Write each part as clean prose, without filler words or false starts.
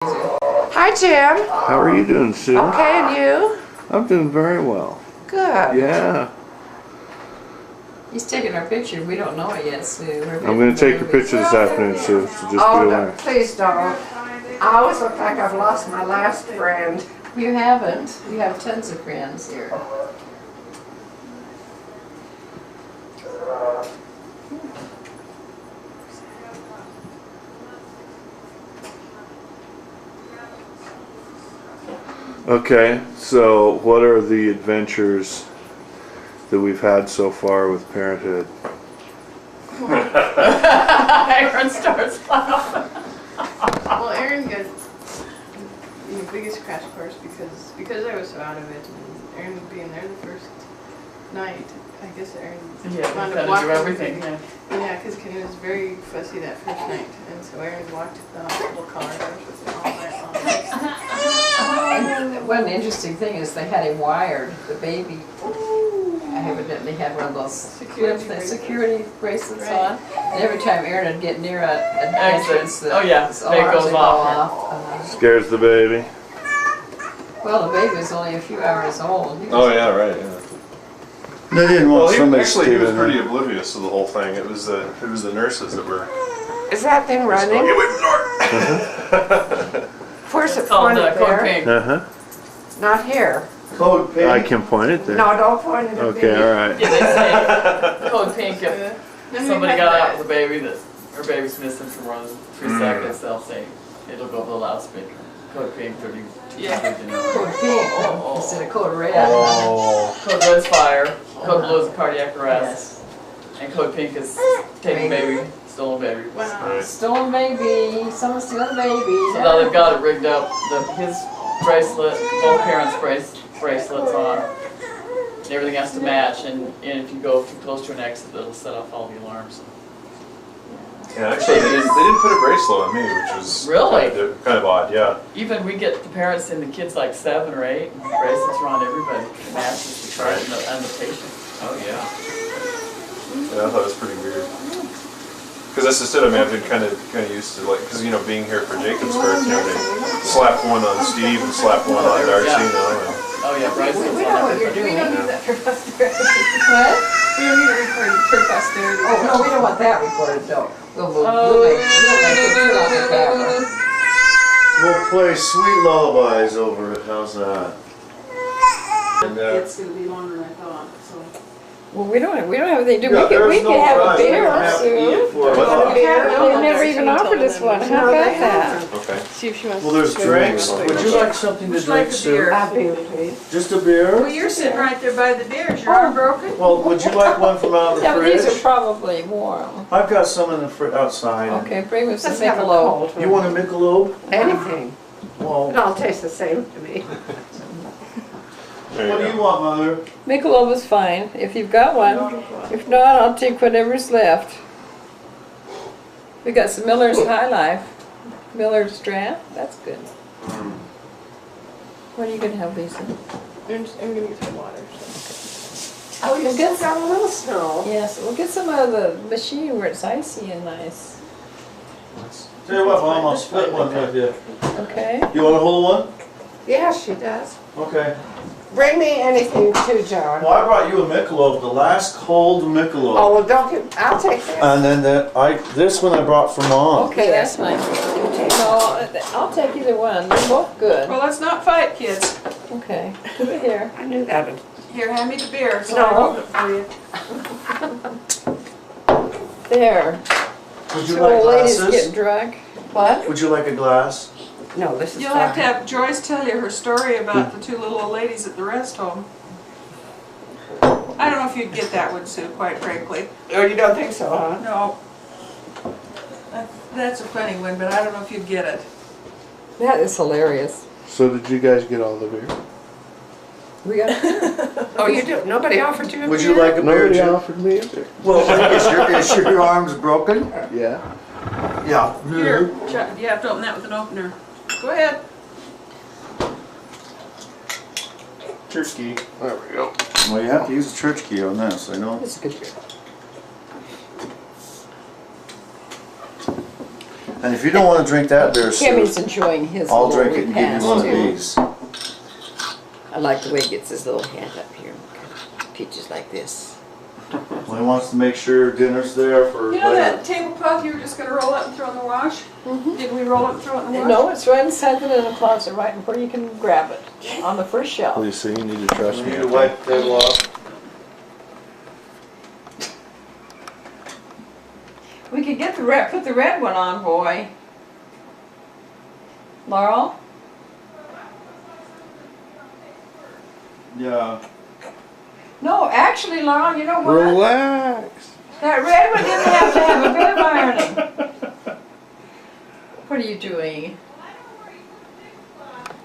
Hi, Jim. How are you doing, Sue? Okay, and you? I'm doing very well. Good. Yeah. He's taking our picture. We don't know it yet, Sue. I'm going to take your picture this afternoon, Sue, so just be Oh, aware. no, please don't. I always look like I've lost my last friend. You haven't. You have tons of friends here. Okay, so what are the adventures that we've had so far with parenthood? Aaron starts laughing. Well, Aaron got the biggest crash course because I was so out of it, and Aaron being there the first night. I guess Aaron wound up walking do everything. Yeah, because Kenny was very fussy that first night, and so Aaron walked the hospital car with him all night long. What an interesting thing is they had him wired. The baby evidently had one of those security bracelets on. And every time Aaron would get near an entrance, the alarms would go off. Scares the baby. Well, the baby was only a few hours old. Oh yeah, right. Yeah. They didn't want somebody Actually, he was stealing pretty it. oblivious to the whole thing. It was the nurses that were. Is that thing running? Get away from the door. Where's it Called pointed Code there? Pink. Uh-huh. Not here. Code pink. I can point it there. No, don't point it at Okay, me. all right. Yeah, they say Code Pink. If Then we somebody had got that. out with a baby that her baby's missing for more than 3 seconds, they'll say it'll go over the loudspeaker. Code Pink 32. Code Pink instead of Code Red. Code Red's fire. Code Blue is cardiac arrest. And Code Pink is taking baby, stolen baby. Wow. Stolen baby. Someone stealing baby. So Yeah. now they've got it rigged up. His bracelet, both parents' bracelets on. And everything has to match. And if you go too close to an exit, it'll set off all the alarms. Yeah, actually, they didn't put a bracelet on me, which was Really? kind of odd. Yeah. Even we get the parents and the kids like 7 or 8, and the bracelets are on everybody. It matches the card and the patient. Oh yeah. Yeah, I thought it was pretty weird. Because as I said, I mean, I've been kind of used to because being here for Jacob's birth, they slap one on Steve and slap one on Darcy, And, Oh yeah, bracelets We on know what you're everybody. We don't doing. need that for posterity. What? We don't need to record for posterity. Oh, no, we don't want that recorded, though. We'll make it turn off the camera. We'll play sweet lullabies over it. How's that? And, It's gonna be longer than I thought, so. Well, we don't have anything to do. yeah, we there's could no have a rush. We beer, don't have to eat Sue. it for What? us. They've never even offered us one. How No, about they that? haven't. okay. See if she wants Well, there's to drinks. Would you like something to drink, Sue? A beer, please. Just a beer? Well, you're sitting right there by the beer. Is your arm broken? Well, would you like one from out of the Yeah, but these are fridge? probably warm. I've got some in the outside. Okay, bring me some Let's have a Michelob. cold one. You want a Michelob? Anything. Well, It all tastes the same to me. There what you do go. you want, Mother? Michelob is fine, if you've got one. If not, I'll take whatever's left. We got some Miller's High Life. Miller's Draft, that's good. What are you gonna have, Lisa? I'm gonna get some water. So. Oh, you still got a little snow. Yes, we'll get some of the machine where it's icy and nice. Tell you what, Mom, I'll split one with you. Okay? You want to hold one? Yeah, she does. Okay. Bring me anything too, John. Well, I brought you a Michelob, the last cold Michelob. Oh, well, don't give, I'll take this. And then this one I brought for Mom. Okay, that's nice. No, I'll take either one. They're both good. Well, let's not fight, kids. Okay, put it here. I knew that. Here, hand me the beer so No. I hold it for you. There. Would you Two like old ladies glasses? getting drunk. What? Would you like a glass? No, this is You'll have to fine. have Joyce tell you her story about the 2 little old ladies at the rest home. I don't know if you'd get that one, Sue, quite frankly. Oh, you don't think so, huh? No. That's a funny one, but I don't know if you'd get it. That is hilarious. So did you guys get all the beer? We got Oh, you do? Nobody offered you a Would beer? you like a beer, Nobody Jim? offered me a beer. Well, is your arms broken? Yeah. Yeah. Here, Chuck, you have to open that with an opener. Go ahead. Church key. There we go. Well, you have to use a church key on this, I know. It's a good beer. And if you don't want to drink that beer Kimmy's soup, enjoying his I'll little drink it and give you repast one of too. these. I like the way he gets his little hand up here. Peaches like this. Well, he wants to make sure dinner's there for You know later. that tablecloth you were just gonna roll up and throw in the wash? Did we roll up and throw it in the wash? No, it's right inside the little closet, right where you can grab it, on the first shelf. Lisa, you need to trust You me. need to wipe the table off. We could get the red, put the red one on, boy. Laurel? Yeah. No, actually, Laurel, you know what? Relax. That red one didn't have to have a bit of ironing. What are you doing?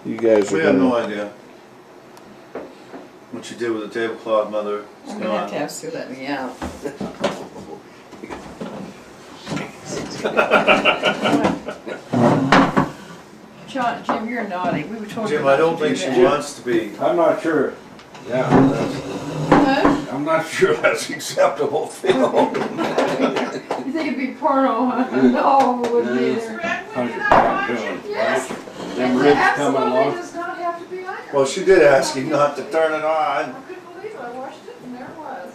You guys are We have no gonna, idea what you did with the tablecloth, Mother. It's I'm gonna have gone. to have Sue let me out. Jim, you're naughty. We were told Jim, you I not don't to do think she that. wants to be. I'm not sure. Yeah, I'm not sure that's acceptable film. You think it'd be porno, huh? No, it wouldn't be there. How's your back doing? Yes. Them ribs coming along? does not have to be ironed. Well, she did ask you not to turn it on. I couldn't believe it. I washed it and there it was.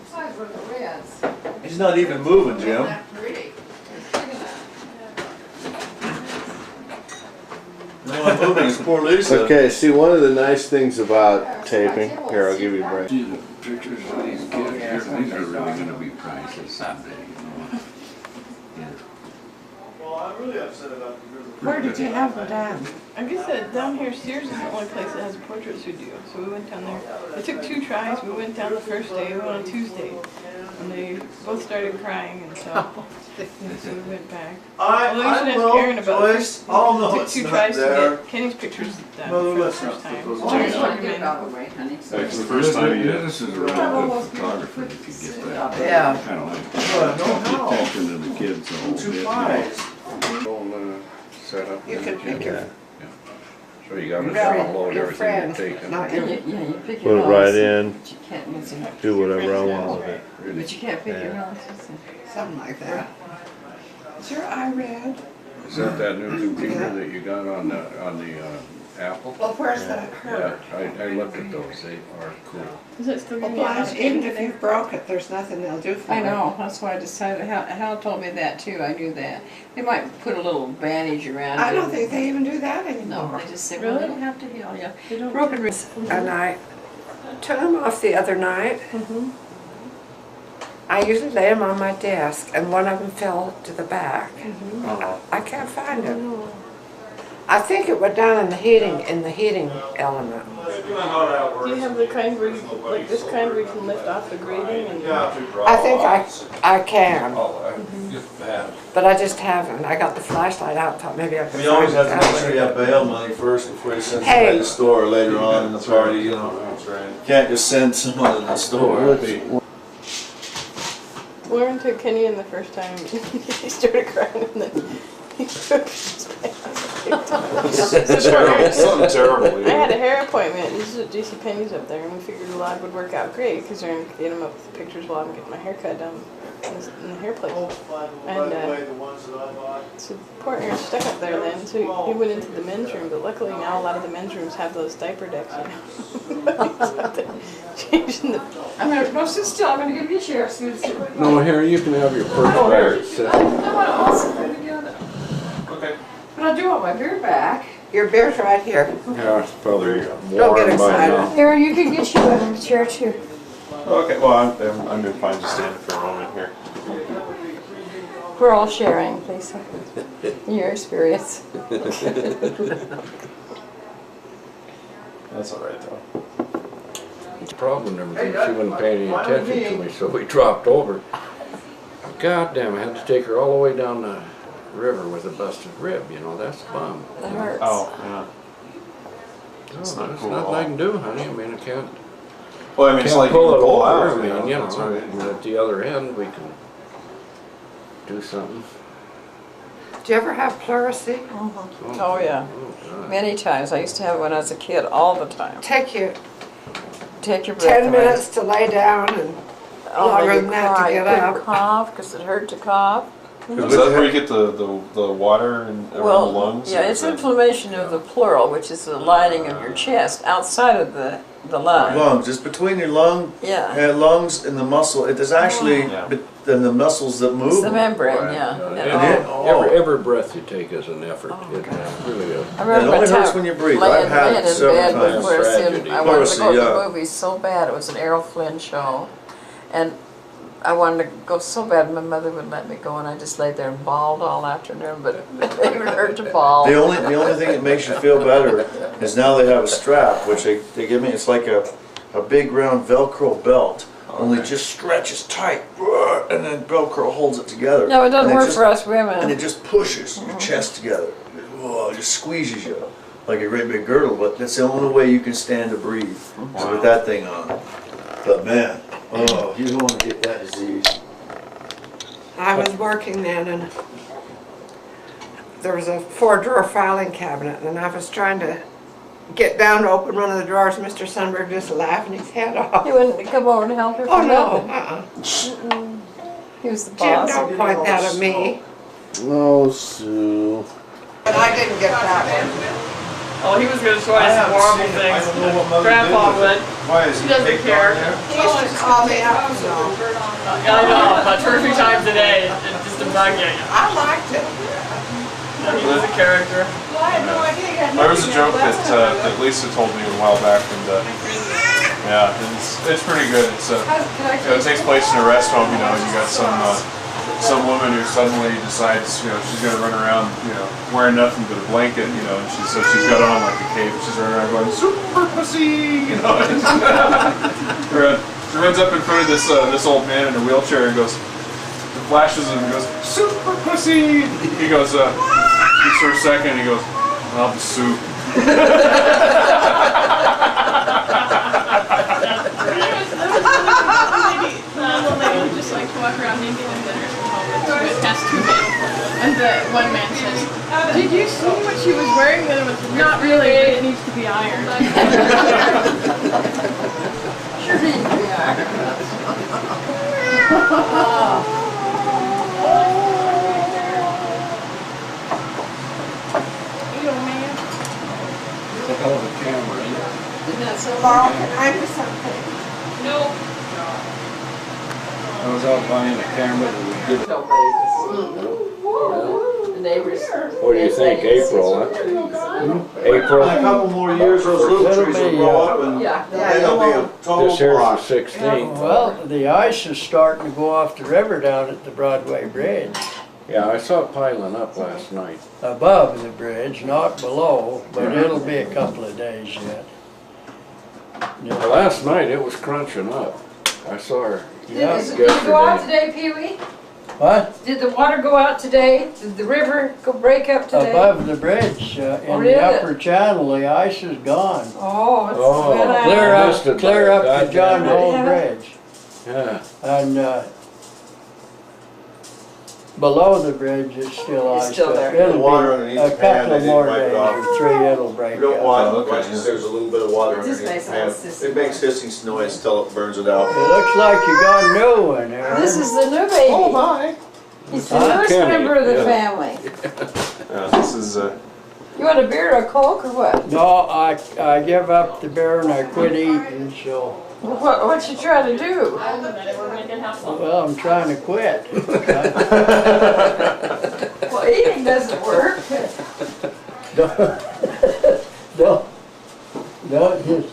Besides, what the reds. He's not even moving, Jim. Not pretty. The only one moving is poor Lisa. okay, see, one of the nice things about taping, here, I'll give you a break. See the pictures of these kids, these are really gonna be priceless someday, you know. Well, I'm really upset about the Where did you have them down? I guess that down here, Sears is the only place that has a portrait studio. So we went down there. It took 2 tries. We went down the first day. We went on Tuesday. And they both started crying, and so we went back. Well, we should I ask will, Aaron about Joyce. I'll know it. Took it's 2 not tries to there. get Kenny's pictures done Mother, for the let's first not time. put those I Aaron just took want to him get in. it out of the way, honey. So That's the first time you This is a really good photographer if you get that. Yeah. Kinda like, Well, no, how? attention to the kids a little 2 bit. pies. Set up. You can pick your, So you gotta your download your everything friend, you're taking. not Yeah, your. you pick Put your it right nose, in, but you can't miss it. do whatever I want with it. But you can't pick your Yeah. nose. Something like that. Is your eye red? Is that new computer that you got on the Apple? Well, where's the Yeah, hurt? I looked at those, they are cool. Is it still Well, gonna be Blanche, on? even if you broke it, there's nothing they'll do for I it. know, that's why I decided, Hal told me that too, I knew that. They might put a little bandage around it. I don't think they even do that No, anymore. they just say, well, they Really? don't have to heal you. They don't- Broken ribs. And I took them off the other night. I usually lay them on my desk, and one of them fell to the back. I can't find it. I think it went down in the heating element. Do you have the kind where you, like this kind where you can lift off the grating and? I think I can, Oh, just bad. but I just haven't. I got the flashlight out, thought maybe I could You always find have it to make that sure way. you have bail money first before you send Hey. somebody to the store later on in the party, you know. That's right. Can't just send someone to the store. Lauren took Kenny in the first time. He started crying and then he took his pants. Something terrible. I had a hair appointment. This is at JCPenney's up there, and we figured the log would work out great because they're going to get him up with pictures while I'm getting my hair cut down in the hair place. And so poor Aaron stuck up there then, so he went into the men's room. But luckily now a lot of the men's rooms have those diaper decks. You know? He's out there changing the. I'm gonna, no, sit still, I'm gonna give you a chair, Sue. No, here, you can have your first bear. Sit. Okay. But I do want my beer back. Your beer's right here. Yeah, it's probably Don't get warm by excited. now. Aaron, you can get you a chair too. Okay, well, I'm doing fine just standing for a moment here. We're all sharing, Lisa, your experience. That's all right, though. The problem and everything, she wasn't paying any attention to me, so we dropped over. God damn, I had to take her all the way down the river with a busted rib, you know, that's a bum. That hurts. Oh, yeah. No, It's there's not cool at nothing all. I can do, honey, I mean, I can't Well, I mean, it's can't like you pull can it pull over, out. I mean, you That's know, right. and at the other end, we can do something. Do you ever have pleurisy? Oh, yeah. Oh, God. Many times. I used to have it when I was a kid, all the time. Take you Take your breath 10 away. minutes to lay down and Oh, longer you than that to cry. get You couldn't up. cough because it hurt to cough. Is that where you get the water and around Well, the lungs? yeah, or it's is that- inflammation of the pleural, which is the lining of your chest, outside of the lung. Lungs, it's between your Yeah, lungs and the muscle. It is actually Yeah. then the muscles that move. it's the membrane, Right. yeah. And And every breath you take is an effort. It really is. I It remember only one time hurts when you breathe. laying I've had it in several bed times. before I seen- Tragedy. I wanted to go to Yeah. the movies so bad. It was an Errol Flynn show, and I wanted to go so bad. My mother wouldn't let me go, and I just laid there and bawled all afternoon. But it even hurt to bawl. The only thing that makes you feel better is now they have a strap, which they give me. It's like a big round Velcro belt, only Okay. just stretches tight, and then Velcro holds it together. No, it doesn't And work just- for us And it women. just pushes your chest together. Whoa, it just squeezes you like a great big girdle. But that's the only way you can stand to breathe is with that thing on. But man, oh, you don't want to get that disease. I was working then and there was a 4-drawer filing cabinet and I was trying to get down to open one of the drawers. Mr. Sundberg just laughing his head off. He wouldn't come over and help her for Oh no, nothing. He was the Jim, boss. don't point that at me. No, Sue. But I didn't get that one. Oh, he was gonna show us some horrible things. Grandpa would. Why is He doesn't care. He used to call me up, so Yeah, I know, about 2 or 3 times a day, just to bug you. I liked it. Yeah, he was a character. There was a joke that Lisa told me a while back, and yeah, it's pretty good. It's it takes place in a rest home, you know, and you got some woman who suddenly decides, you know, she's gonna run around, you know, wearing nothing but a blanket, you know, and she's got on like a cape, she's running around going super pussy, you know. She runs up in front of this old man in a wheelchair and goes, flashes him and goes, super pussy. He goes, just for a second, he goes, I'll be soup. The lady who just like to walk around naked in the nursing home with has 2 men. And the one man says, "Did you see what she was wearing?" And it was not really, but it needs to be ironed. Sure needs to be ironed. You know, man. It's a hell of a camera, isn't it? Isn't that so Laurel, can I do something? No. I was out buying a camera that would give it. The neighbors. What do you think, April, huh? In April? a couple more years, those little It'll trees will be, grow up and Yeah. then they'll be a total This here's the block. 16th. Well, the ice is starting to go off the river down at the Broadway Bridge. Yeah, I saw it piling up last night. Above the bridge, not below, but it'll be a couple of days yet. Well, last night it was crunching up. I saw her. Yeah. Did it go out today, Pee Wee? What? Did the water go out today? Did the river go break up today? Above the bridge, Oh, in really? the upper channel, the ice is gone. Oh, it's Oh, been out. Clear up God to John damn it. Hole Yeah. Bridge. Yeah. And below the bridge, it's still It's ice. still but there. It'll The water be underneath a the pan, couple they of didn't more wipe it days off. or 3, it'll break You don't up. want Oh, it, okay. unless there's a little bit of water It just underneath makes the a pan. little hissing It makes hissing noise till it burns it out. It looks like you got a new one there. This is the new baby. Oh my! He's the newest Kenny, member of the yeah. family. This is You want a beer or a Coke or what? No, I give up the beer and I quit eating, so, What you trying to do? We're making house phone. well, I'm trying to quit. Well, eating doesn't work. Don't just,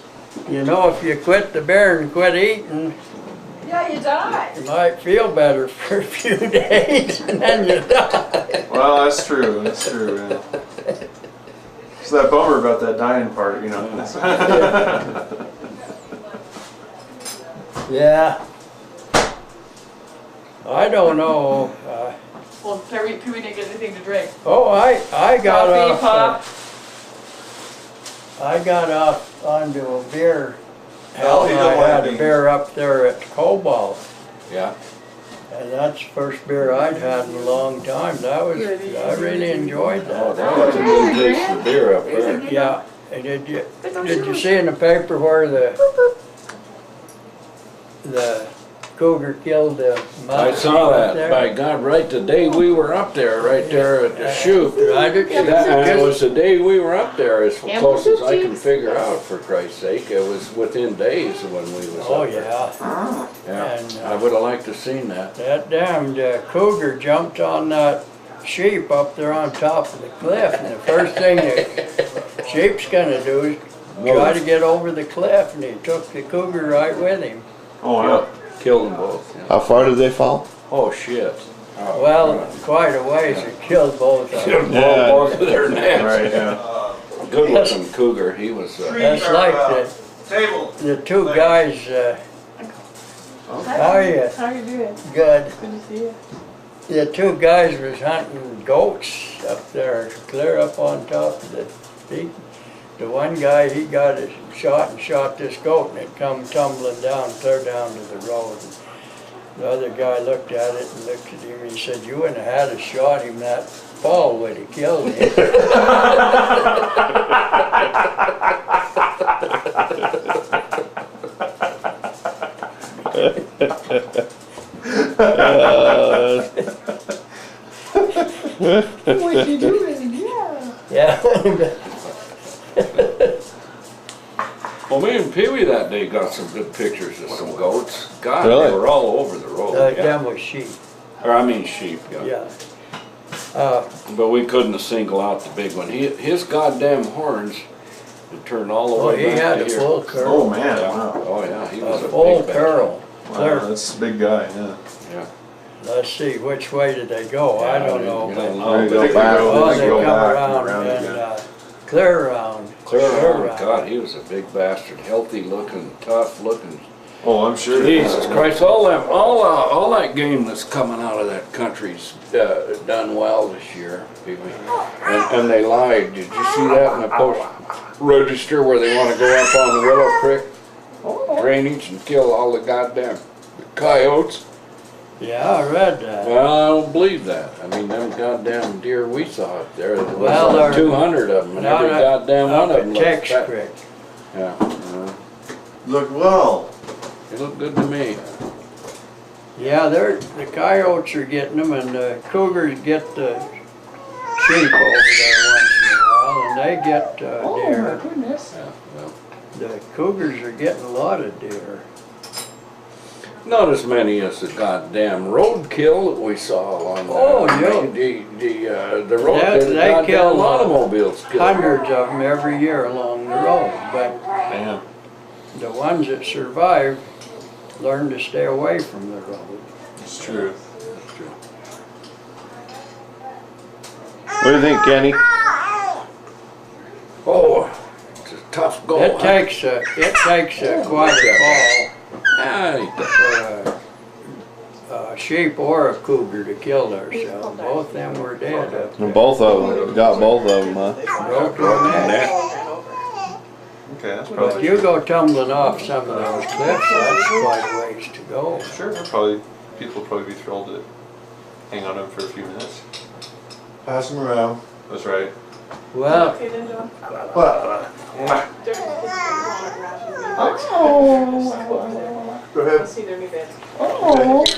you know, if you quit the beer and quit eating, Yeah, you die. you might feel better for a few days and then you die. well, that's true. That's true. Yeah. It's that bummer about that dying part, you know. Yeah. I don't know. Well, Pee Wee didn't get anything to drink. Oh, I got Coffee, off. pop. I got off onto a beer. Oh, you don't I want had a any. beer up there at Cobalt, Yeah. and that's the first beer I'd had in a long time. I really enjoyed Oh, that. that was a good taste of beer up there. Yeah. And did you see in the paper where the cougar killed the I mouse saw up that, there? by God, right the day we were up there, right there at the chute. Right at the It chute. was the day we were up there, as close as I can figure out, for Christ's sake. It was within days when we was Oh, up there. yeah. Yeah, And, I would've liked to seen that. That damned cougar jumped on that sheep up there on top of the cliff, and the first thing the sheep's gonna do is try to get over the cliff, and he took the cougar right with him. Oh, yeah. Killed them both. Yeah. How far did they fall? Oh, shit. Oh, Well, quite a ways, it killed both of Killed them. Yeah. both of their necks. Right, yeah. Good looking cougar, he was, That's like the two guys, how are you? How you doing? Good. Good to see you. The two guys was hunting goats up there, clear up on top of the peak. The one guy, he got a shot and shot this goat, and it come tumbling down, clear down to the road. The other guy looked at it and looked at him, and he said, "You wouldn't have had a shot him that fall would have killed him." What you doing? Yeah. Yeah. well, me and Pee Wee that day got some good pictures of some goats. God, Really? they were all over the road. Yeah. Them was sheep, Or I mean sheep, yeah. yeah. But we couldn't single out the big one. His goddamn horns, it turned all the Oh, way he back had to a here. full curl. Oh, man, Yeah. wow. Oh yeah, he was A a full big bastard. curl. Clear. Wow, that's a big guy, yeah. Yeah. Let's see, which way did they go? I don't know. You but- don't know, They but go back. Oh, They they go come back around and around and, again. clear around. clear around. God, he was a big bastard, healthy looking, tough looking. Oh, I'm sure. Jesus Christ, all that game that's coming out of that country's done well this year, Pee Wee. And they lied. Did you see that in the post register where they want to go up on the Willow Creek drainage and kill all the goddamn coyotes? Yeah, I read that. Well, I don't believe that. I mean, them goddamn deer we saw up there, there was Well, like they're- 200 of them, and Down every at- goddamn one up of at them looked Tex fat. Creek. Yeah, Look, well, it looked good to me. Yeah, the coyotes are getting them, and the cougars get the sheep over there once in a while, and they get deer. Goodness. Yeah, well, The cougars are getting a lot of deer. not as many as the goddamn roadkill that we saw along Oh, yeah. the road. They the goddamn kill automobiles. Killed. Hundreds of them every year along the road, but Man. the ones that survive learn to stay away from the road. It's true. What do you think, Kenny? Oh, it's a tough goal. It takes quite a fall Ah, for a sheep or a cougar to kill themselves. Both of them were dead up there. Both of them, got both of them, huh? Broke their neck. Okay, that's But probably. you go tumbling off some of those cliffs, that's quite a ways to go. Sure, people will probably be thrilled to hang on to him for a few minutes. pass them around. That's right. Well, Okay, then, John. What? Go ahead. See their new bed. Well, what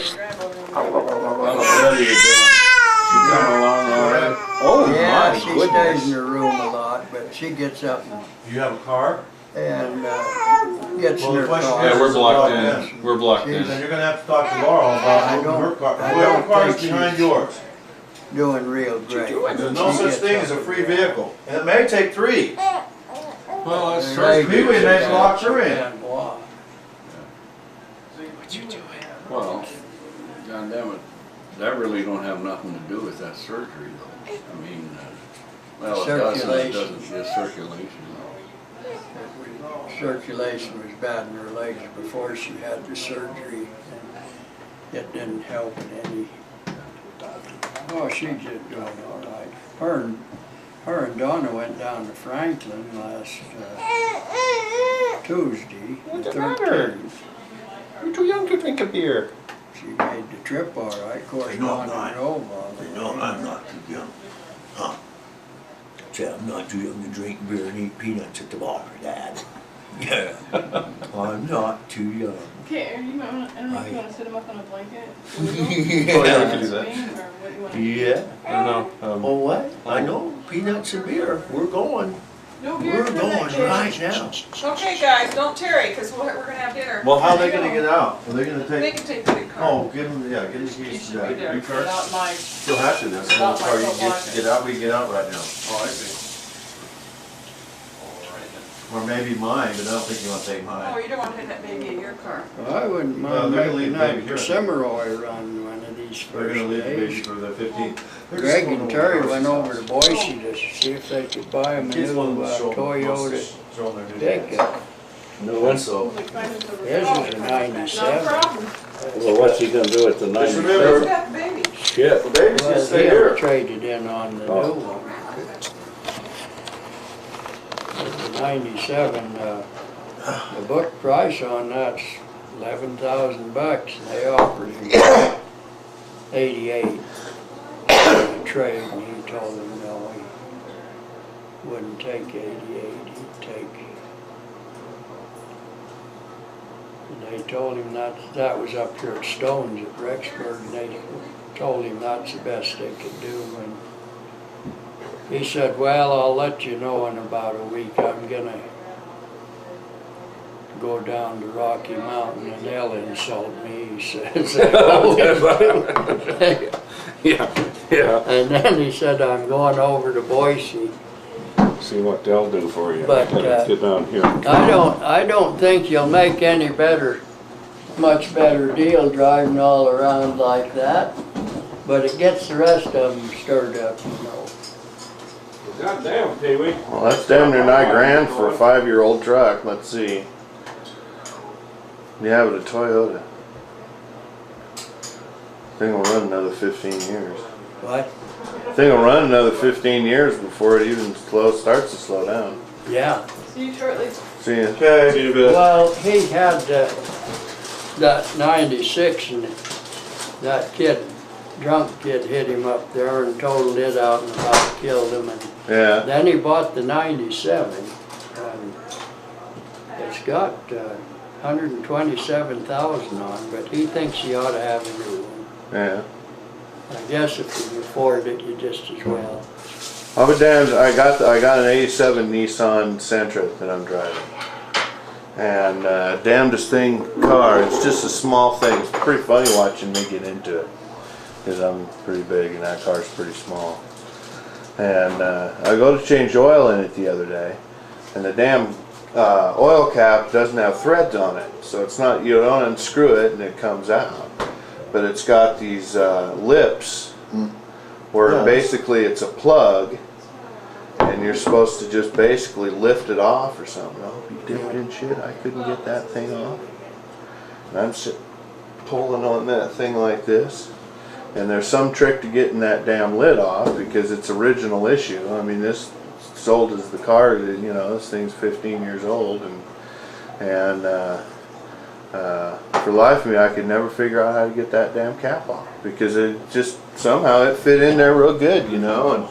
are you doing? She coming along all right? Oh, yeah, my she goodness. stays in her room a lot, but she gets up You have a car? and gets Well, in the her question car. Yeah, we're blocked Yes. in. We're blocked She's- in. Then you're gonna have to talk to Laurel about I moving her don't- car. I Whoever don't car is think behind she's- yours. Doing real great. There's no such thing as a free vehicle. And it may take three. Well, that's Trust me, we may lock her in. And why? Well, goddamn it, that really don't have nothing to do with that surgery, though. I mean, well, it doesn't. It Circulation. doesn't. Just circulation. Circulation was bad in her legs before she had the surgery, and it didn't help in any. Oh, she's just doing all right. Her and Donna went down to Franklin last Tuesday, the 13th. You're too young to drink a beer. She made the trip all right. Of course, I know I'm Donna not. drove all the No, way. I'm not too young. Huh? Say, I'm not too young to drink beer and eat peanuts at the bar, Dad. Yeah. I'm not too young. Okay, you might wanna, I don't know if you wanna sit him up on a blanket. Oh, yeah, we can do that. Or what do you wanna? Yeah. I don't know. Oh, what? I know, peanuts and beer. We're going. No beer We're for that going kid. right now. Okay, guys, don't tarry, because we're gonna have dinner. Well, how are they gonna get out? Are they gonna They take? can take the big car. Oh, give them, yeah, give them the You keys to should be that. there Big car? without my, Still have to, that's the Without car you my get out, we get out right now. Oh, I see. Or maybe mine, but I don't think you wanna take oh, mine. you don't want to take that baby in your car. I wouldn't Well, mind they're gonna leave making the baby that here. Cimarroy run one of these We're first gonna leave the baby days. for the 15th. Greg and Terry went over to Boise to see if they could buy him a Kids new want to show them Toyota showing their new pickup. No one. So, Like, find us over His there. is a Not a 97. problem. Well, what's he gonna do with the just 97? remember, That baby. Shit. the baby's Well, gonna he stay here. traded in on the Oh. new one. The 97, the book price on that's $11,000 and they offered him 88 for the trade and he told them no, he wouldn't take 88, he'd take. And they told him that was up here at Stones at Rexburg and they told him that's the best they could do. And he said, well, I'll let you know in about a week. I'm gonna go down to Rocky Mountain and they'll insult me, he says. Yeah. And then he said, I'm going over to Boise. See what they'll do for you. But, Get down here. I don't think you'll make any much better deal driving all around like that. But it gets the rest of them stirred up, you know. God damn, Pee-wee. Well, that's damn near $9,000 for a 5-year-old truck. Let's see. Yeah, but a Toyota. Thing will run another 15 years. What? Thing will run another 15 years before it even starts to slow down. Yeah. See you shortly. See ya. Okay. See you in a bit. Well, he had that 96 and that drunk kid hit him up there and totaled it out and about killed him. And Yeah. then he bought the 97 and it's got 127,000 on, but he thinks he ought to have a new one. Yeah. I guess if you can afford it, you just as well. I'll be damned. I got an '87 Nissan Sentra that I'm driving, and damnedest thing car. It's just a small thing. It's pretty funny watching me get into it because I'm pretty big and that car's pretty small. And I go to change oil in it the other day, and the damn oil cap doesn't have threads on it, so it's not. You don't unscrew it and it comes out, but it's got these lips. Where basically it's a plug and you're supposed to just basically lift it off or something. Oh, you dipshit shit, I couldn't get that thing off. And I'm pulling on that thing like this. And there's some trick to getting that damn lid off because it's original issue. I mean, this sold as the car, you know, this thing's 15 years old and for the life of me, I could never figure out how to get that damn cap off because it just somehow it fit in there real good, you know. And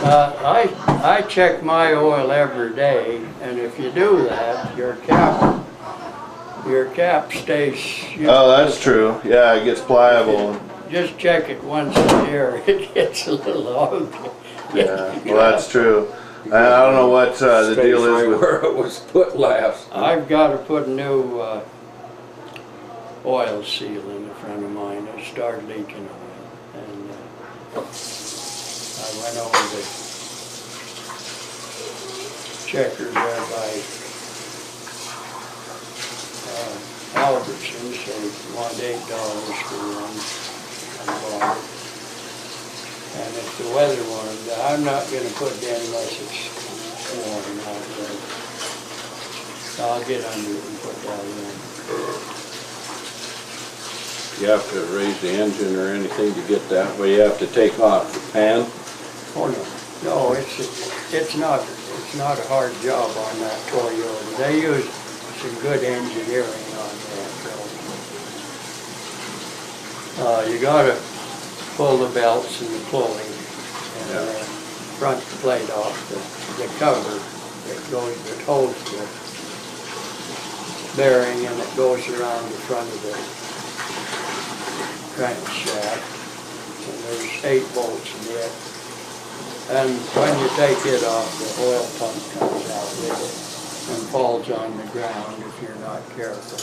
I check my oil every day, and if you do that, your cap stays. oh, that's true. Yeah, it gets pliable. Just check it once a year. It gets a little ugly. Yeah, well, that's true. I don't know what the deal is with. Where it was put last. I've got to put a new oil seal in the front of mine. It started leaking oil, and I went over to Checkers there by Albertsons. They wanted $8 for one. I bought it. And if the weather warmed, I'm not going to put it in unless it's warm out there. I'll get under it and put that in. You have to raise the engine or anything to get that, but you have to take off the pan. Oh no, it's not a hard job on that Toyota. They use some good engineering on that. You gotta pull the belts and the pulley and front plate off the cover that holds bearing and it goes around the front of the crankshaft. And there's 8 bolts in it. And when you take it off, the oil pump comes out with it and falls on the ground if you're not careful.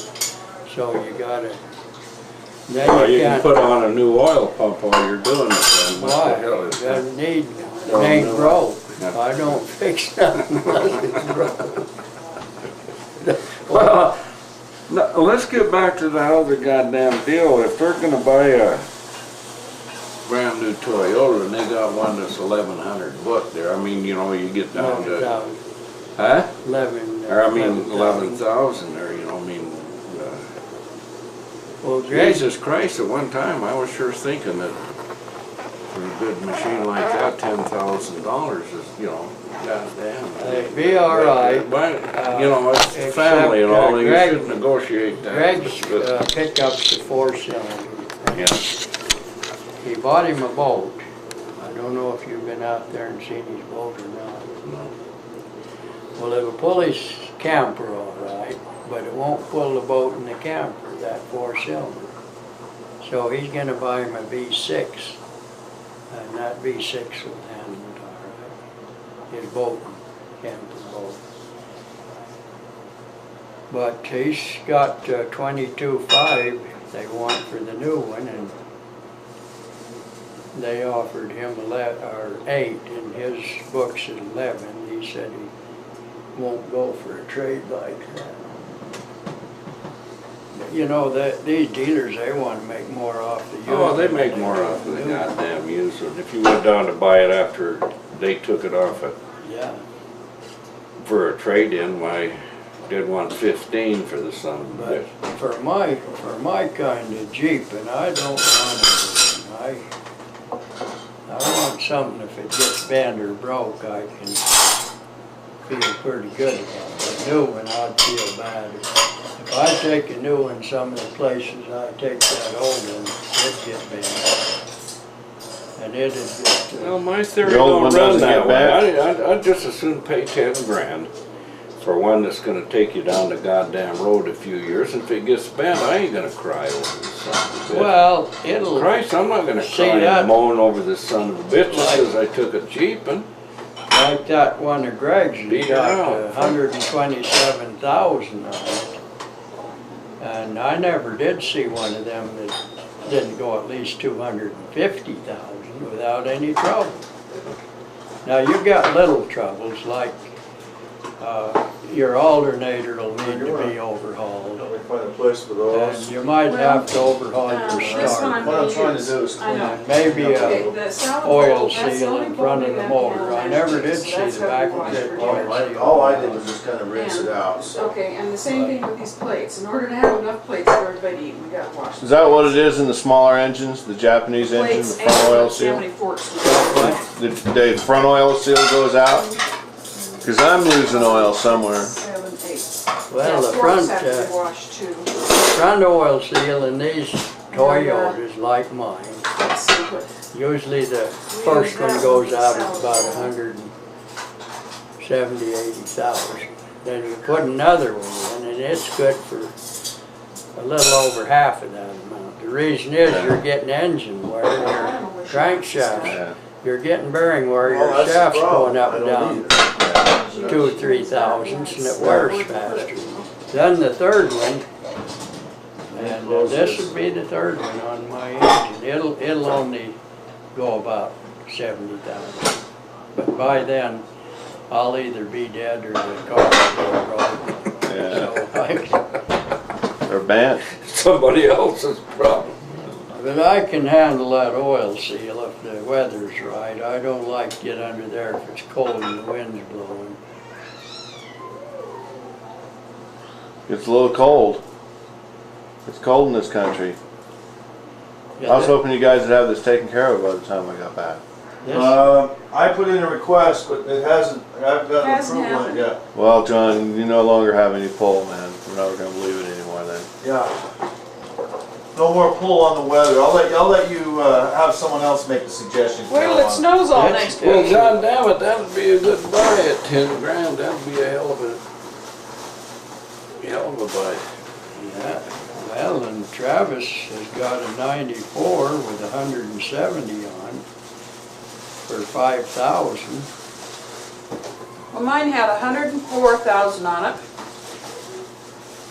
So you gotta, then Well, you can can't, put on a new oil pump while you're doing it then. What why? the hell is that? Doesn't need, Oh, it ain't no. broke. Yeah. I don't fix nothing unless it's broke. Well, no, let's get back to that other goddamn deal. If they're gonna buy a brand new Toyota and they got one that's 1,100 bucks there, I mean, you know, you get down to, 11,000. huh? 11. Or I mean, 11,000. 11,000 there, you know, I mean, Well, Greg, Jesus Christ, at one time I was sure thinking that for a good machine like that, $10,000 is, you know, goddamn. they'd be all right. But, you know, it's except, family and all, you Greg- should negotiate that. Greg's but- pickup's a 4-cylinder. Yeah. He bought him a boat. I don't know if you've been out there and seen his boat or not. No. Well, it'll pull his camper all right, but it won't pull the boat in the camper, that 4-cylinder. So he's gonna buy him a V6, and that V6 will handle it all right. His boat, camper boat. But he's got 22.5 they want for the new one, and they offered him 8, and his book's at 11. He said he won't go for a trade like that. You know, that these dealers, they want to make more off the used. Oh, they make more off of the goddamn used one. If you went down to buy it after they took it off it Yeah, for a trade-in, why, did want 15 for the son of a but bitch. for my kind of Jeep, and I don't want it. I want something, if it gets bent or broke, I can feel pretty good about it. A new one, I'd feel bad. If I take a new one, some of the places I take that old one, it'd get bent. And it'd get, Well, my theory The old don't one run doesn't that get way. bent? I'd just as soon pay 10 grand for one that's gonna take you down the goddamn road a few years. If it gets bent, I ain't gonna cry over this son of a bitch. well, it'll, Christ, I'm not gonna See cry that? and moan over this son of a bitch Like- because I took a cheap and like that one of Greg's, he Beat got it out. 127,000 on it. And I never did see one of them that didn't go at least 250,000 without any trouble. Now, you've got little troubles, like your alternator will need to be overhauled. Let me find a place for And those. you might have to overhaul your this one starter. I'm What I'm gonna trying to use. do is I know. And maybe Okay, a the solid oil bolt, that's the seal only in front bolt of the we got motor. now, I never did so see that's the what back we of wash it. for oil All I seal. did was just kind of rinse it out, so. Okay, and the same thing with these plates. In order to have enough plates for everybody to eat, we got to wash. Is that what it is in the smaller engines, the Japanese engine, the Plates front and oil how seal? many forks we got. The front oil seal goes out? Cause I'm losing oil somewhere. 7, 8. Well, the Yeah, front, forks have to be washed too. front oil seal in these Toyotas like mine, Let's see what. usually the first one goes out at about 170, 80,000. Then you put another one in and it's good for a little over half of that amount. The reason is you're getting engine wear, your crankshafts, Yeah. you're getting bearing wear, Well, your that's the shaft's problem. going up I and don't down need it. 2 or 3 thousandths and it wears faster. Then the third one, and this would be the third one on my engine. It'll only go about 70,000. But by then, I'll either be dead or the car will go wrong. Yeah. So They're bent. somebody else's problem. but I can handle that oil seal if the weather's right. I don't like to get under there if it's cold and the wind's blowing. It's a little cold. It's cold in this country. I was hoping you guys would have this taken care of by the time I got back. This, I put in a request, but it hasn't, I've got Hasn't approval on it happened. yet. Well, John, you no longer have any pull, man. We're not gonna believe it anymore then. Yeah. No more pull on the weather. I'll let you have someone else make the suggestion. from Wait till now it on. snows all That's next good. week. Well, God damn it, that'd be a good buy at 10 grand. That'd be a hell of a, hell of a bike. Yeah, well, and Travis has got a 94 with 170 on for 5,000. Well, mine had 104,000 on it.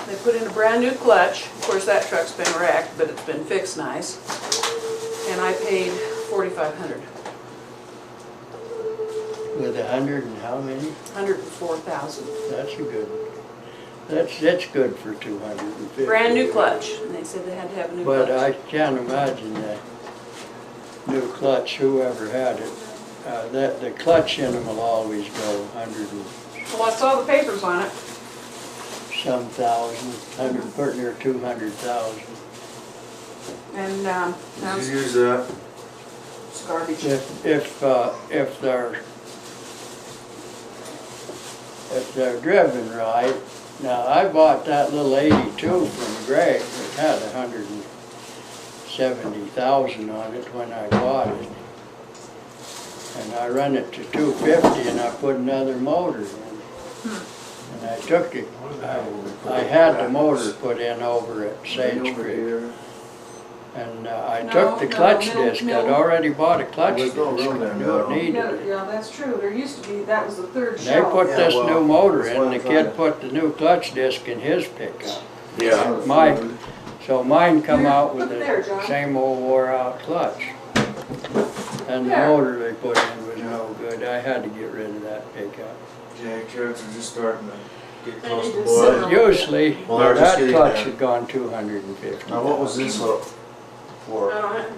They put in a brand new clutch. Of course, that truck's been wrecked, but it's been fixed nice. And I paid 4,500. With 100 and how many? 104,000. That's a good, that's good for 250. Brand new clutch. And they said they had to have a new But clutch. I can't imagine that new clutch, whoever had it, that the clutch in them will always go 100 and Well, I saw the papers on it. some thousand, 100, pretty near 200,000. And now Did it's you use that? garbage. If they're driven right, now I bought that little 82 from Greg that had 170,000 on it when I bought it. And I run it to 250 and I put another motor in. And I took it, I had the motor put in over at Sage Creek. And I took the clutch disc, I'd already bought a clutch disc, I knew it needed it. Yeah, that's true. There used to be, that was the third They shelf. put this Yeah, well, new motor that's in, what the I'm kid trying to- put the new clutch disc in his pickup. Yeah. So mine come out with Look there, the John. same old wore out clutch. And the There. motor they put in was no good, I had to get rid of that pickup. Yeah, carrots are just starting to get They close need to to boil. sit on- Usually, Well, they're just that getting clutch there. had gone 250. Now, what was this up for?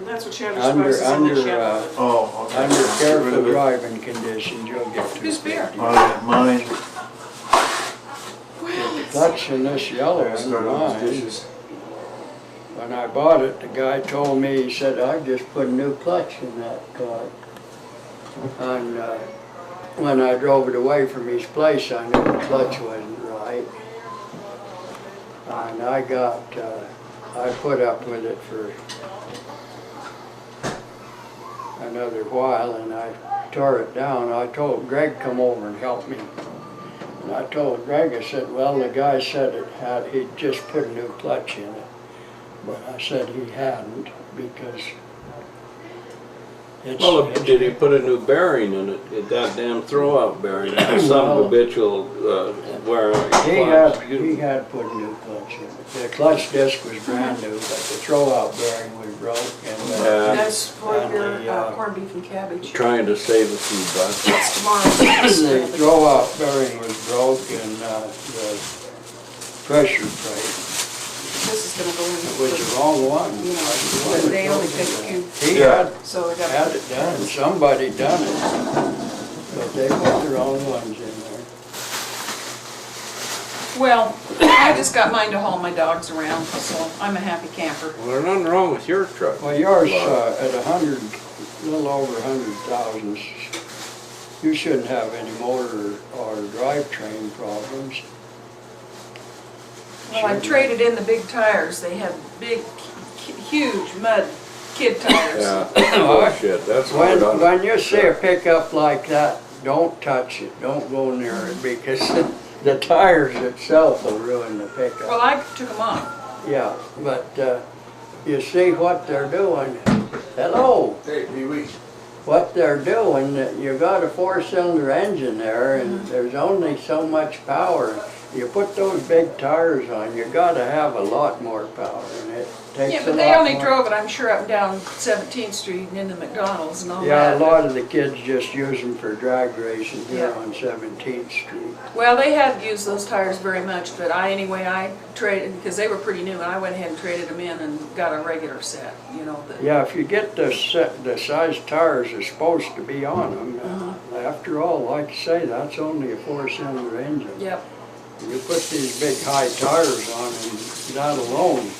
That's what Chandler Under, Spice is in under, this shelf. Oh, okay. under Get rid careful of it. driving conditions, you'll get Whose beer? 250. Mine. The clutch in this yellow I one, started on mine, the dishes. when I bought it, the guy told me, he said, I just put a new clutch in that car. And when I drove it away from his place, I knew the clutch wasn't right. And I put up with it for another while, and I tore it down. I told Greg come over and help me. And I told Greg, I said, well, the guy said he'd just put a new clutch in it. But I said he hadn't, because Well, did he put a new bearing in it? A goddamn throwout bearing. Some habitual wear on his he had put a new clutch in it. The clutch disc was brand new, but the throwout bearing was broke. And Yeah. That's for And your the, corned beef and cabbage. Trying to save a few bucks. That's tomorrow. the throwout bearing was broke, and the pressure plate This is gonna go in. was the wrong one. You know, but they only pick a few, He had so we got. it done, somebody done it, but they put the wrong ones in there. Well, I just got mine to haul my dogs around, so I'm a happy camper. Well, there's nothing wrong with your truck. Well, yours, at 100, a little over 100,000, you shouldn't have any motor or drivetrain problems. Well, I traded in the big tires. They had big, huge mud kid tires. Yeah, bullshit, that's hard on it. When you see a pickup like that, don't touch it, don't go near it, because the tires itself will ruin the Well, pickup. I took them off. Yeah, but you see what they're doing. Hello. Hey, Pee-wee. What they're doing, you got a 4-cylinder engine there, and there's only so much power. You put those big tires on, you gotta have a lot more power, and it takes Yeah, a but they lot only more. drove it, I'm sure, up and down 17th Street and into McDonald's and all Yeah, a that. lot of the kids just use them for drag racing here Yeah. on 17th Street. Well, they hadn't used those tires very much, but I traded, because they were pretty new, and I went ahead and traded them in and got a regular set, you know. Yeah, if you get the size tires are supposed to be on them, after all, like I say, that's only a 4-cylinder engine. Yep. You put these big high tires on, and that alone,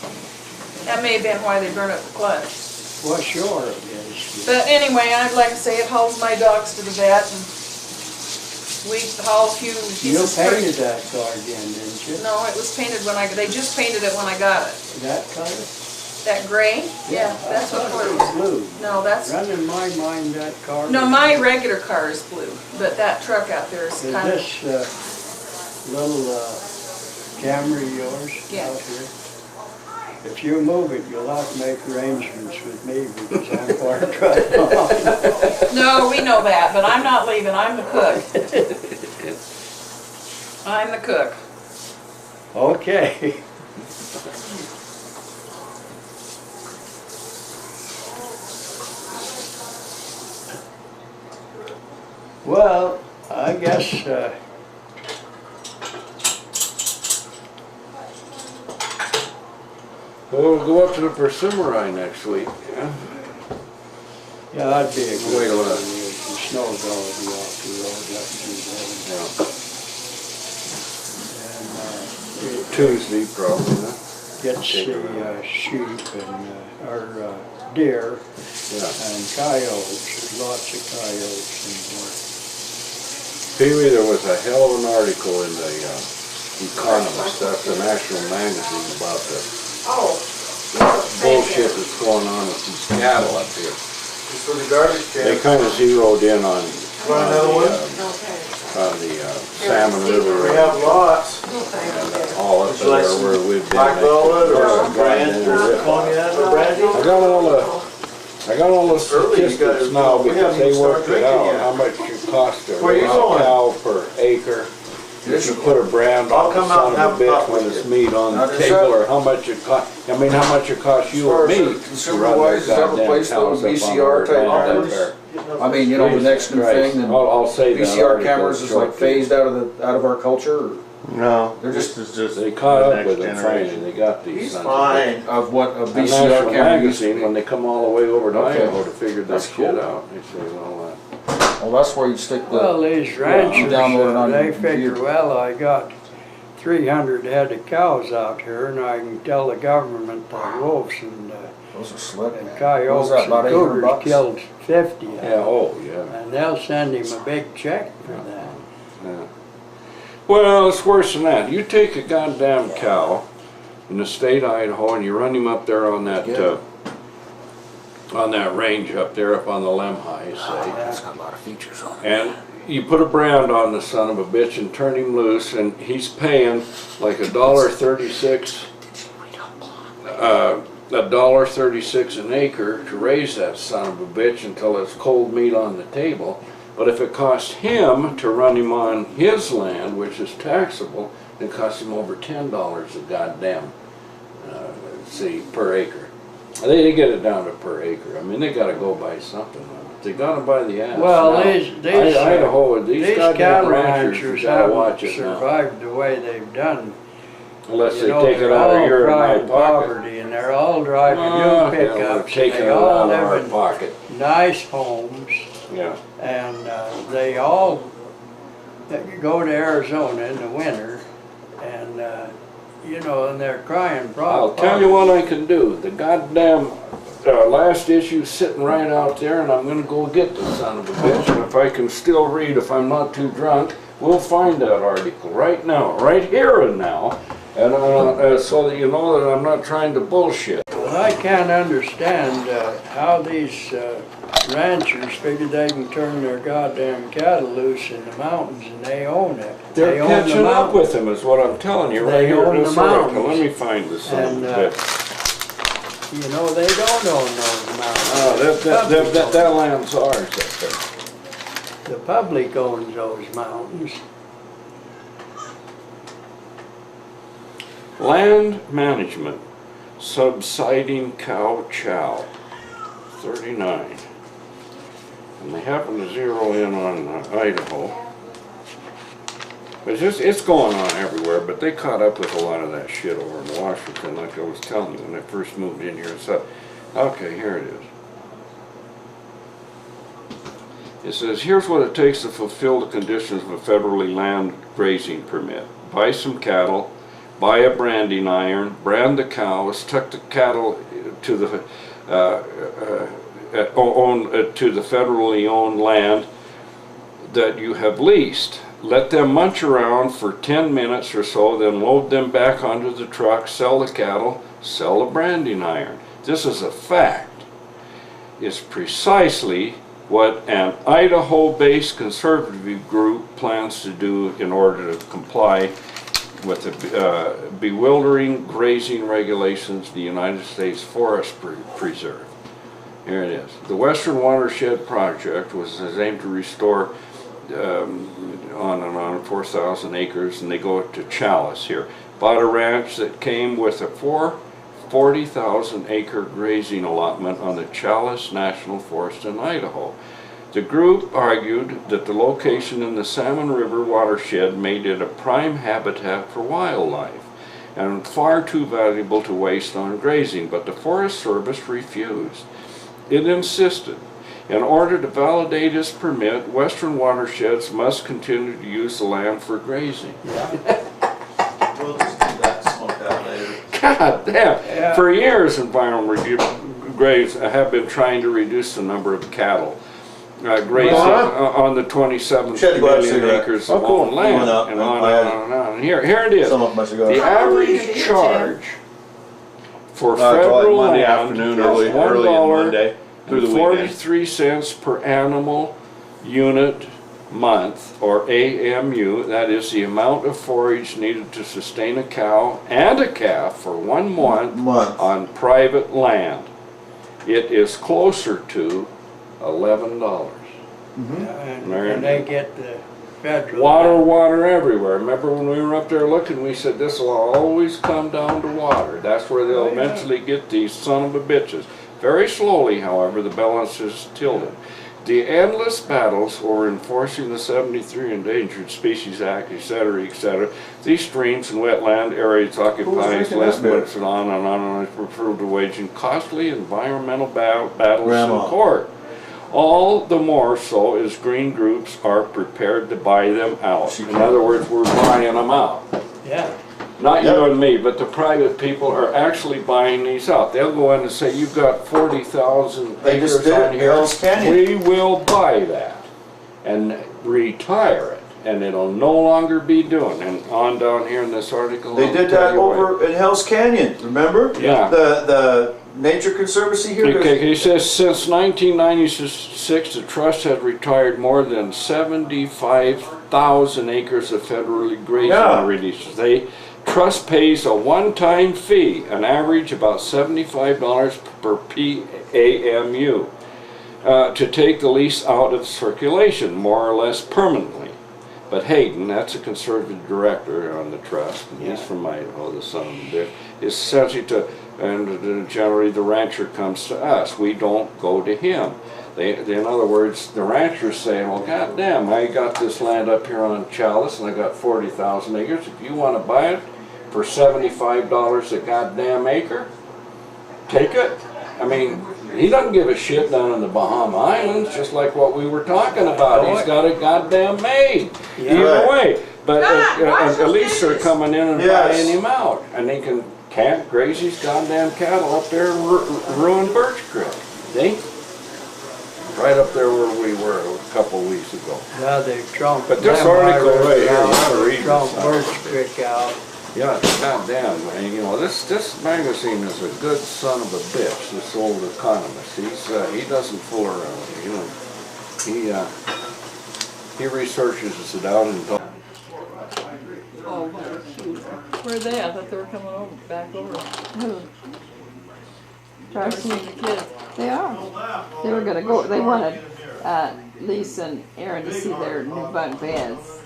That may have been why they burned up the clutch. well, sure it is. But anyway, I'd like to say it hauls my dogs to the vet, and we haul a few You pieces. painted that car again, didn't you? No, it was painted they just painted it when I got it. That color? That gray? Yeah, that's what it it was was. blue. No, that's, Run in my mind, that car. no, was- my regular car is blue, but that truck out there is Is kind of, this little Camry yours Yeah. out here? If you move it, you'll have to make arrangements with me because I'm far drive on. No, we know that, but I'm not leaving, I'm the cook. I'm the cook. Okay. Well, I guess, We'll go up to the Persimmon next week, yeah? yeah, that'd be a good Wait a one. minute. The snow's already off the road, that would be better. Yeah. And, Tuesday probably, huh? gets the sheep and, or deer Yeah. and coyotes, there's lots of coyotes in there. Pee Wee, there was a hell of an article in the Economist, that's the national magazine, about the bullshit that's going on with these cattle up here. Just for the garbage They can. kind of zeroed in on Want another one? the Salmon River We have lots. and all up Would you like there some where we've been. Black velvet or some grinding brandy or it. cognac or brandy? I got all the Early, you statistics gotta- now we because haven't they even worked started it out, drinking yet. how much it cost to Where you raise a going? cow per acre. If you put a brand I'll on the come out son and of have a a bitch talk when with it's you. meat on Now, the does table, that- or how much it cost, I mean, how much it costs you or me to consumer run wise, their does that goddamn replace cows those up on VCR our type land up cameras? there. I mean, you know, the Jesus next new Christ. thing, and I'll say that VCR article cameras is like short. phased out of our culture, No, They're this is just They the caught up next with them finally, generation. they got these He's sons of fine. or of what a bitches. A VCR national camera used to magazine, be. when they come all the way over to Okay. Idaho to figure That's this shit cool. out, they say, well, Well, that's where you stick the. Well, these ranchers, download it on they your figure, computer. well, I got 300 head of cows out here and I can tell the government that wolves and Those are slick, man. What was coyotes that, and about 800 cougars bucks? killed 50 of yeah, them. oh, yeah. And they'll send him a big check for that. Yeah. Well, it's worse than that. You take a goddamn cow in the state of Idaho and you run him up there on that range up there, up on the Lemhi, say, That's got a lot of features on it. and you put a brand on the son of a bitch and turn him loose, and he's paying like $1.36, $1.36 an acre to raise that son of a bitch until it's cold meat on the table. But if it costs him to run him on his land, which is taxable, it costs him over $10 a goddamn, per acre. They get it down to per acre. I mean, they gotta go by something. They gotta buy the ass. Well, now. Idaho, these goddamn cattle ranchers, ranchers you gotta watch haven't it now. survived the way they've done. Unless You they know, take it they're out of all your and my private pocket. property, and they're all driving Yeah, new we're pickups, and taking they it all out of our live in pocket. nice homes, Yeah. and they all go to Arizona in the winter, and you know, and they're crying I'll tell you what I can do. The goddamn last issue's sitting right out there, and I'm gonna go get the son of a bitch. And if I can still read, if I'm not too drunk, we'll find that article right now, right here and now, and so that you know that I'm not trying to bullshit. Well, I can't understand how these ranchers figure they can turn their goddamn cattle loose in the mountains and they own it. They're They own catching the up mountains. with him, is what I'm telling you right They here own in the this article. mountains. Let me find the son And, of a bitch. You know, they don't own those mountains. Oh, that land's ours up there. The public owns those mountains. Land management, subsiding cow chow, 39. And they happen to zero in on Idaho. It's going on everywhere, but they caught up with a lot of that shit over in Washington, like I was telling you when I first moved in here. So, okay, here it is. It says, here's what it takes to fulfill the conditions of a federally land grazing permit. Buy some cattle, buy a branding iron, brand the cows, tuck the cattle to the to the federally owned land that you have leased. Let them munch around for 10 minutes or so, then load them back onto the truck, sell the cattle, sell the branding iron. This is a fact. It's precisely what an Idaho-based conservative group plans to do in order to comply with the bewildering grazing regulations of the United States Forest Preserve. Here it is. The Western Watershed Project was aimed to restore on and on 4,000 acres, and they go to Chalice here. Bought a ranch that came with a 40,000 acre grazing allotment on the Chalice National Forest in Idaho. The group argued that the location in the Salmon River watershed made it a prime habitat for wildlife and far too valuable to waste on grazing, but the Forest Service refused. It insisted, in order to validate its permit, Western watersheds must continue to use the land for grazing. We'll just do that, smoke that later. God damn! Yeah. For years, environmental review grades have been trying to reduce the number of cattle grazing on the 27 million acres of owned land, and on and on and on. And here it is. The average charge for federal Monday land afternoon, is early Monday through the weekend. 43 cents per animal unit month, or AMU. That is the amount of forage needed to sustain a cow and a calf for 1 month on private land. It is closer to $11. And they get the federal Water everywhere. Remember when we were up there looking, we said this will always come down to water. That's where they'll eventually get these son of a bitches. Very slowly, however, the balance is tilted. The endless battles over enforcing the 73 Endangered Species Act, etc., these streams and wetland areas occupy less limits and on and on and refer to waging costly environmental battles in court. All the more so as green groups are prepared to buy them out. In other words, we're buying them out. Yeah. Not you and me, but the private people are actually buying these out. They'll go in and say, you've got 40,000 acres on here. We will buy that and retire it, and it'll no longer be doing. And on down here in this article, they did that over in Hell's Canyon, remember? Yeah. The Nature Conservancy here? Okay, he says since 1996, the trust has retired more than 75,000 acres of federally grazing releases. Trust pays a one-time fee, an average about $75 per PAMU, to take the lease out of circulation, more or less permanently. But Hayden, that's a conservative director on the trust, and he's from Idaho, the son of a bitch, is essentially to, and generally the rancher comes to us. We don't go to him. In other words, the rancher's saying, well, goddamn, I got this land up here on Chalice, and I got 40,000 acres. If you want to buy it for $75 a goddamn acre, take it. I mean, he doesn't give a shit down in the Bahama Islands, just like what we were talking about. He's got it goddamn made. Either way. But at least they're coming in and buying him out. And they can't graze these goddamn cattle up there and ruin Birch Creek. See? Right up there where we were a couple of weeks ago. Yeah, they trumped. But this article right here, you gotta read this. Birch Creek out. Yeah, goddamn, man. You know, this magazine is a good son of a bitch, this old economist. He doesn't fool around. You know, he researches it out and talks. Oh, shoot. Where are they? I thought they were coming over, back over. Darcy, The kids. they are. They were gonna go. They wanted Lisa and Aaron to see their new bunk beds,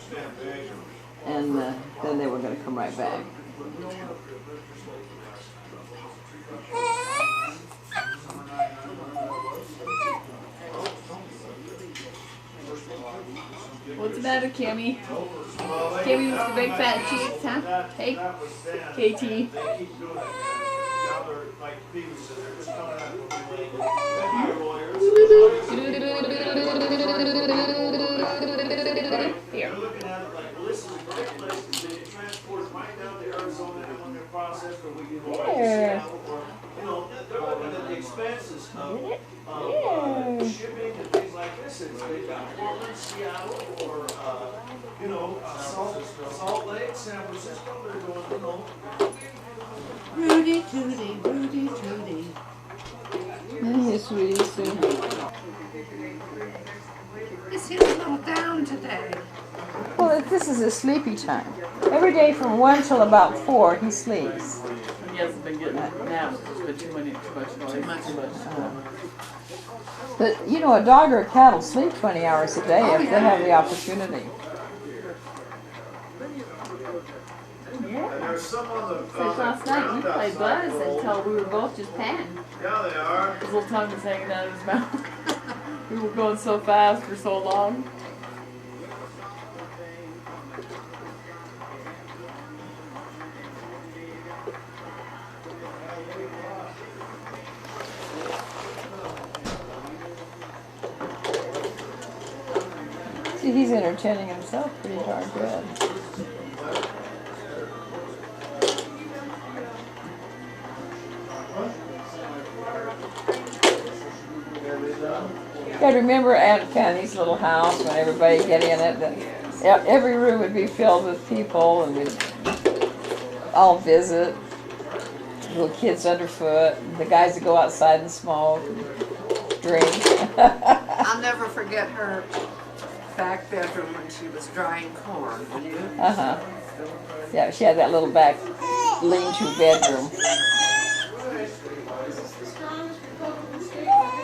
and then they were gonna come right back. What's the matter, Cammy? Cammy with the big fat cheeks, huh? Hey, KT. Here. Yeah. Shipping and things like this, they've got Portland, Seattle, or Salt Lake, San Francisco. They're going, Rudy Tooty, Rudy Tooty. Yes, sweetie, soon. Is he a little down today? Well, this is his sleepy time. Every day from 1 till about 4, he sleeps. He hasn't been getting naps. There's been too much noise. Too much. But, you know, a dog or a cat will sleep 20 hours a day if they have the opportunity. There's some on the. Like last night, you played Buzz until we were both just panting. Yeah, they are. His little tongue was hanging out of his mouth. We were going so fast for so long. See, he's entertaining himself pretty darn good. I remember Aunt Fanny's little house when everybody get in it. And every room would be filled with people, and we'd all visit. Little kids underfoot, and the guys that go outside and smoke, and drink. I'll never forget her back bedroom when she was drying corn. Will you? Yeah, she had that little back lean-to bedroom.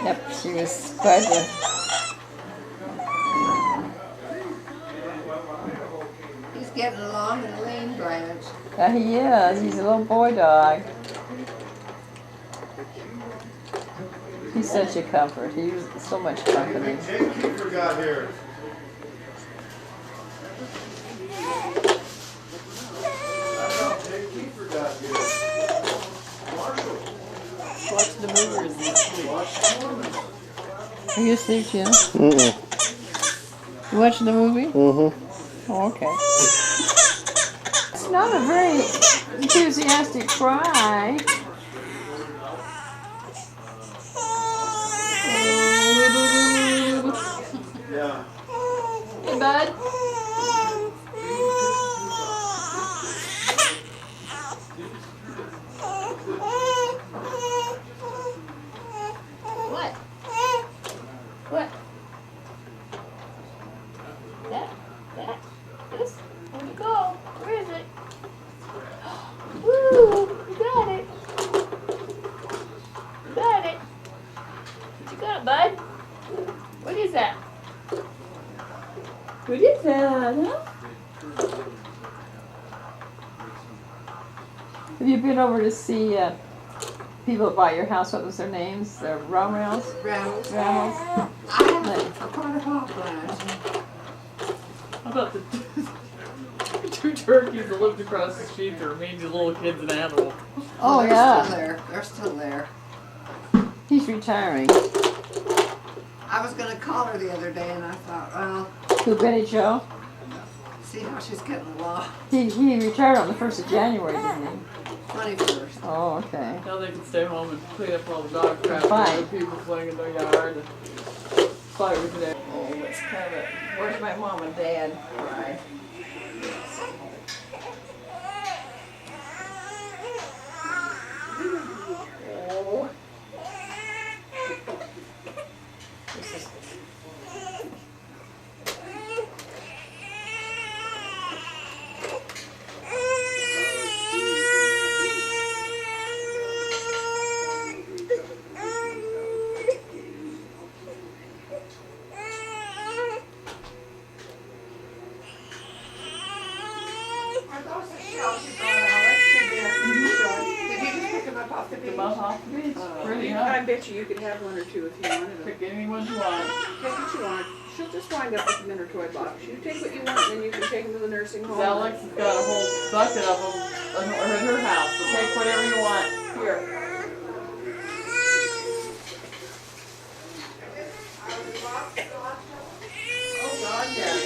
Yep, she was quite a... He's getting along and lean, Blanche. He is. He's a little boy dog. He's such a comfort. He's so much company. Jake Keeper got here. Jake Keeper got here. Watch the movers this week. Are you asleep, Jim? Mm-mm. You watching the movie? Mm-hmm. Oh, okay. It's not a very enthusiastic cry. Yeah. Hey, bud. What? What? That? This? Where'd it go? Where is it? Woo! You got it. You got it. What you got, bud? What is that? What is that, huh? Have you been over to see people that bought your house? What was their names? The Romels? Rattles. Ramos? I haven't. I'm quite a hot Blanche. How about the two turkeys that lived across the street that remained the little kids and animals? Oh, They're yeah. still there. They're still there. He's retiring. I was going to call her the other day, and I thought, well, Who, Betty Joe? see how she's getting along. He retired on the 1st of January, didn't he? 21st. Oh, okay. Now they can stay home and clean up all the dog crap Fine. and other people playing in their yard and fight with it. Oh, let's have it. Where's my mom and dad? Right. Oh. This is... I bet you could have one or two if you wanted them. Pick any one you want. Take what you want. She'll just wind up with them in her toy box. You take what you want, and then you can take them to the nursing home. Alex has got a whole bucket of them in her house, so take whatever you want. Here. Oh, God, yeah.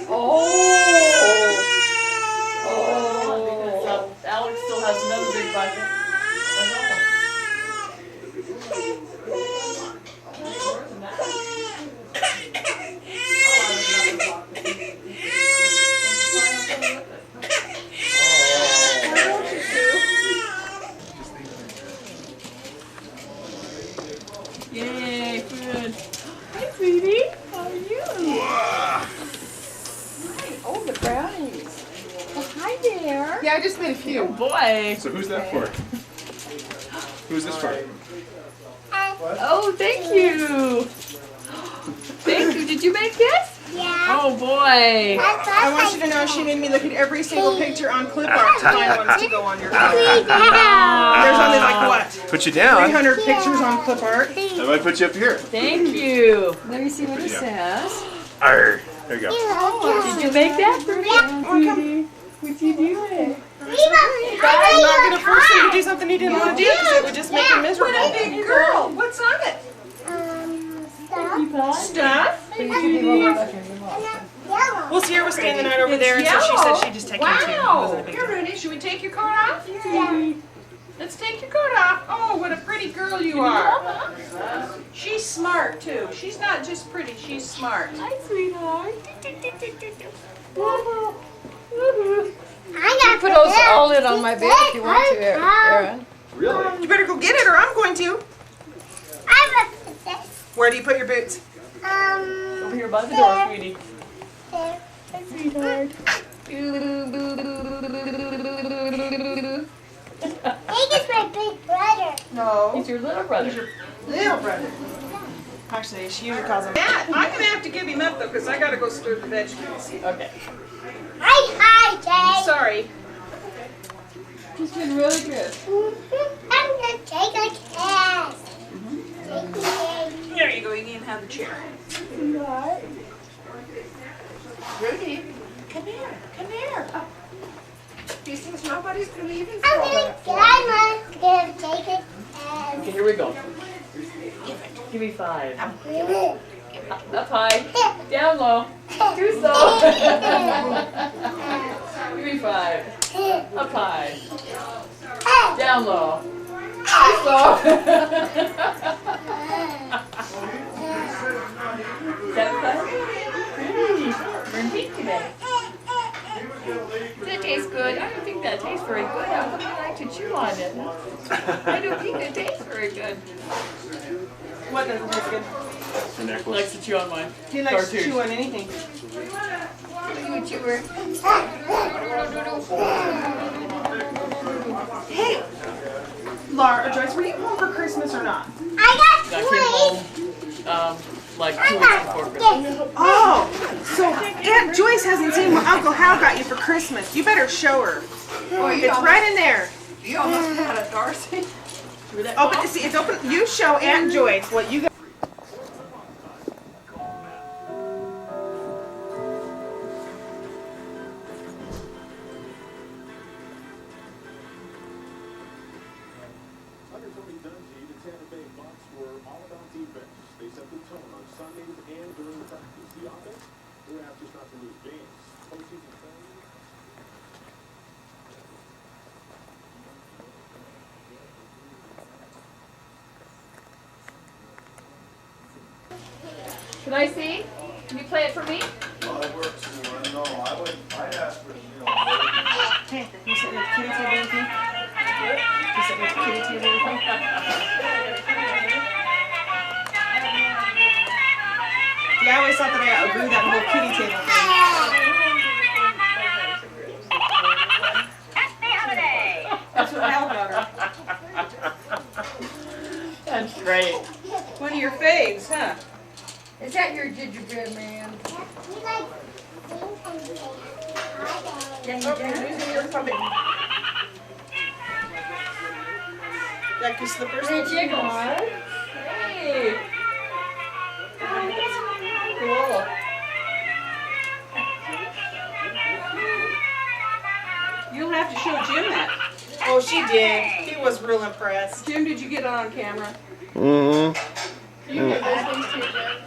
Oh! Alex still has another big bucket. Yay, food. Hi, sweetie. Yeah, I just made a few. Oh boy. So who's that for? Who's this for? Oh, thank you. Thank you. Did you make this? Yeah. Oh boy. I want you to know she made me look at every single picture on clip art to find ones to go on your phone. There's only like what? Put you down. 300 pictures on clip art. I might put you up here. Thank you. Let me see what it says. Arr. There you go. Did you make that for me? What you doing? I'm not going to force him to do something he didn't want to do because it would just make him miserable. What a big girl. What's on it? Stuff. Well, Sierra was staying the night over there, and so she said she'd just take him too. It wasn't a big Here, deal. Rooney, should we take your coat off? Yeah. Let's take your coat off. Oh, what a pretty girl you are. She's smart, too. She's not just pretty, she's smart. Hi, sweetheart. I got put those all in on my bed if you want to, Erin. Really? You better go get it, or I'm going to. Where do you put your boots? Over here by the door, sweetie. Sweetheart. He is my big brother. No. He's your little brother. Little brother. Actually, she usually calls him Matt. I'm going to have to give him up, though, because I got to go stir the vegetables. Okay. Hi, Jay. Sorry. He's been really good. I'm going to take a test. There you go, you can have the chair. Rudy, Come here, come here. these things nobody's believing I'm going to take a Okay, here we go. Give me 5. Up high. Down low. Too slow. Give me 5. Up high. Down low. Too slow. Is that fun? We're in pink today. Does that taste good? I don't think that tastes very good. I would like to chew on it. I don't think it tastes very good. What doesn't taste good? The necklace. Likes to chew on mine. He likes to Cartoons. chew on anything. You chewer. Hey, Laura or Joyce, were you home for Christmas or not? I I got came home, like 2 weeks before Christmas. Oh, so Aunt Joyce hasn't seen what Uncle Hal got you for Christmas. You better show her. It's right in there. You almost had a Darcy. Open. See, it's open. You show Aunt Joyce what you got. Can I see? Can you play it for me? Hey, you sitting at the kitty table with me? You sitting at the kitty table with me? Yeah, I always thought that I outgrew that whole kitty table thing. That's what Hal got her. That's great. One of your faves, huh? Is that your gingerbread man? Like your slippers? Hey, Jiggle. Hey. Cool. You'll have to show Jim that. Oh, she did. He was real impressed. Jim, did you get it on camera? Mm-hmm. You get those things too, Jim.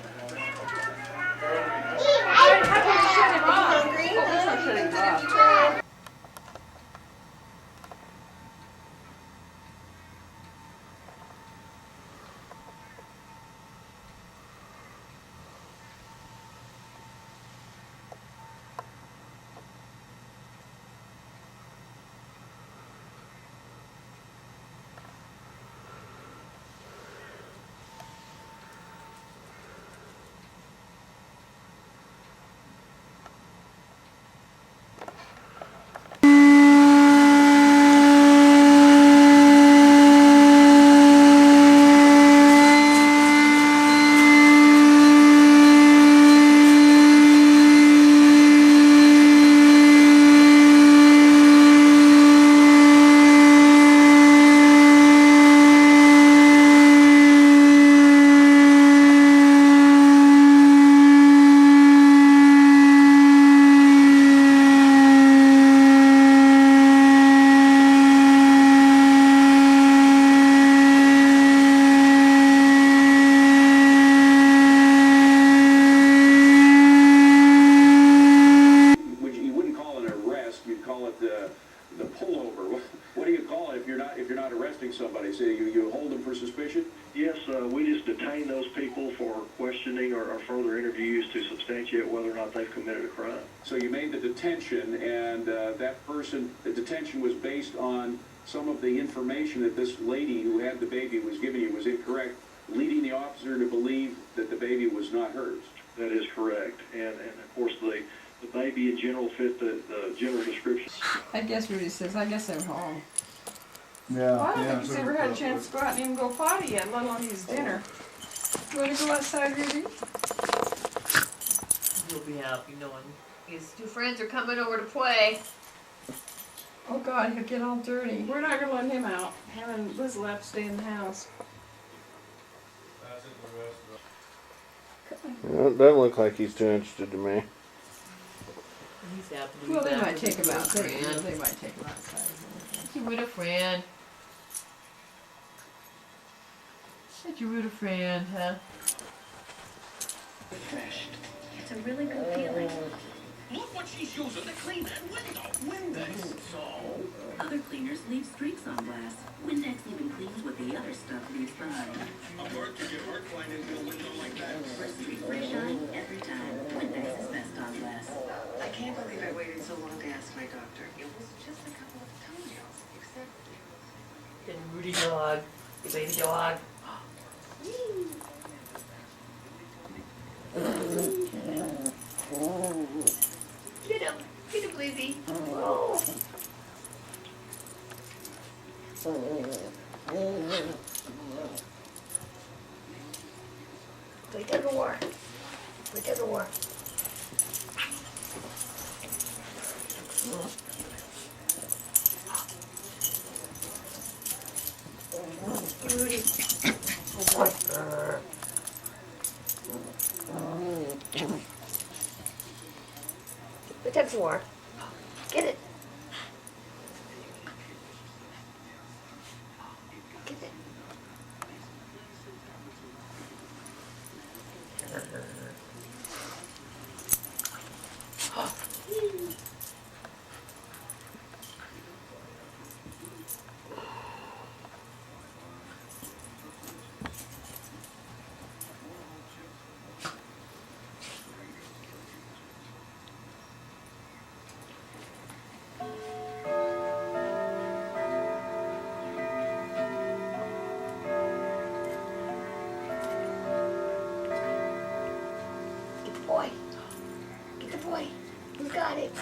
that they've committed a crime. So you made the detention, and that person, the detention was based on some of the information that this lady who had the baby was giving you was incorrect, leading the officer to believe that the baby was not hers. That is correct. And of course, the baby in general fit the general description. I guess Rudy says, I guess they're home. Yeah. Well, I don't think he's ever had a chance to go out and even go potty yet, let alone eat his dinner. You wanna go outside, Rudy? He'll be happy knowing his two friends are coming over to play. Oh God, he'll get all dirty. We're not gonna let him out. Him and Liz will have to stay in the house. Well, it doesn't look like he's too interested to me. He's happy to be Well, they back might with take his him out. friend. They might take him outside. You with a friend. Said you with a friend, huh? It's a really good feeling. Look what she's using to clean that window. Windex. So? Other cleaners leave streaks on glass. Windex even cleans what the other stuff leaves behind. A bird could get hurt flying into a window like that. For streak-free shine every time. Windex is best on glass. I can't believe I waited so long to ask my doctor. It was just a couple of toenails, except... Then Rudy dog. The baby dog. Get him, Lizzie. Oh. Play tug of war. Play tug of war. Rudy. Oh boy. The tug of war. Get it. Get it. Get the boy. Get the boy. Who's got it?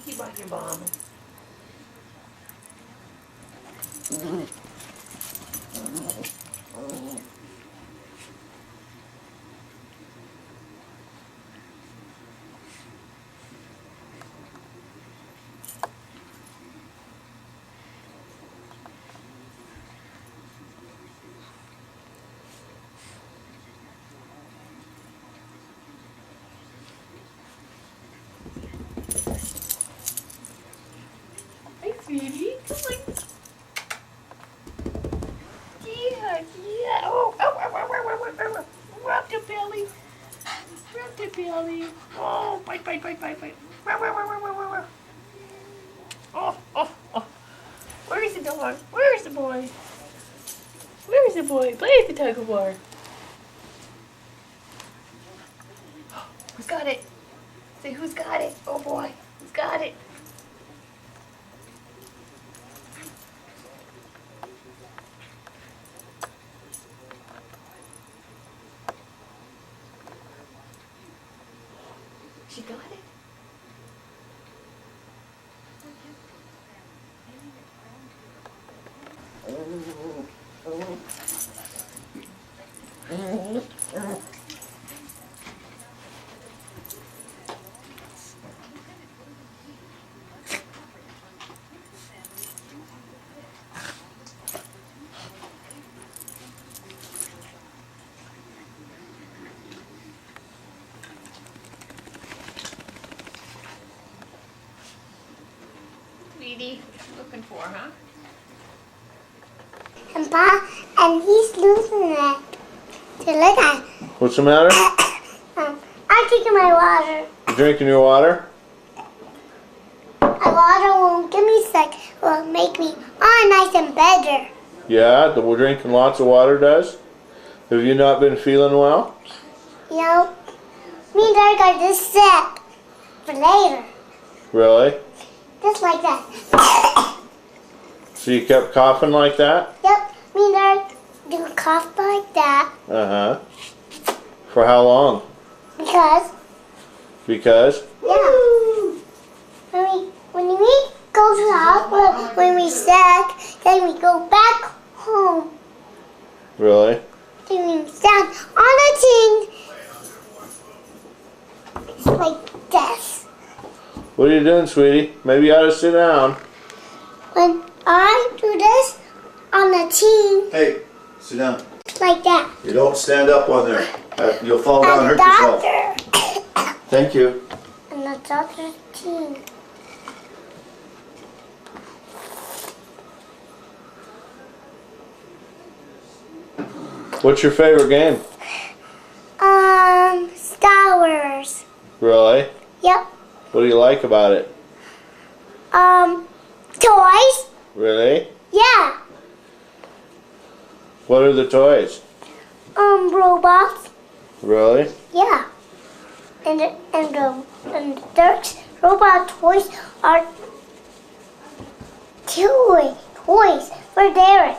He brought your bomb. Hi, sweetie. Yeah, yeah. Oh, rub the belly. Rub the belly. Oh, bite. Oh. Where is the dog? Where is the boy? Where is the boy? Play the tug of war. Who's got it? Say, who's got it? Oh boy, who's got it? She got it? Sweetie, looking for, huh? And Pa, and he's losing it. To look at. What's the matter? I'm taking my water. You drinking your water? My water won't give me sick. Will make me all nice and better. Yeah, the drinking lots of water does? Have you not been feeling well? No. Me and Dad got this sick for later. Really? Just like that. So you kept coughing like that? Yep. Me and Dad do cough like that Uh-huh. For how long? because, Because? yeah. When we go to the hospital, when we sick, then we go back home. Really? Then we stand on the team like this. What are you doing, sweetie? Maybe you ought to sit down. When I do this on the team Hey, sit down. like that. You don't stand up on there. You'll fall down and And hurt yourself. doctor. Thank you. And the doctor's team. What's your favorite game? Star Wars. Really? Yep. What do you like about it? Toys. Really? Yeah. What are the toys? Robots. Really? Yeah. And the Dirk's robot toys are toys for Derek.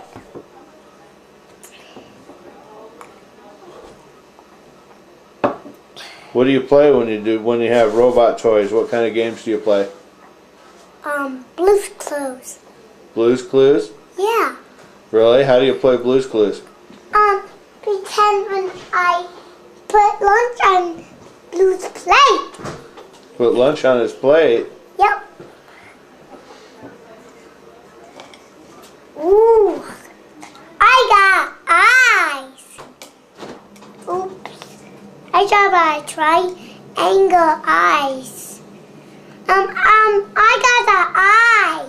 What do you play when you have robot toys? What kind of games do you play? Blue's Clues. Blue's Clues? Yeah. Really? How do you play Blue's Clues? Pretend when I put lunch on Blue's plate. Put lunch on his plate. Yep. Ooh. I got eyes. Oops. I got my triangle eyes. I got the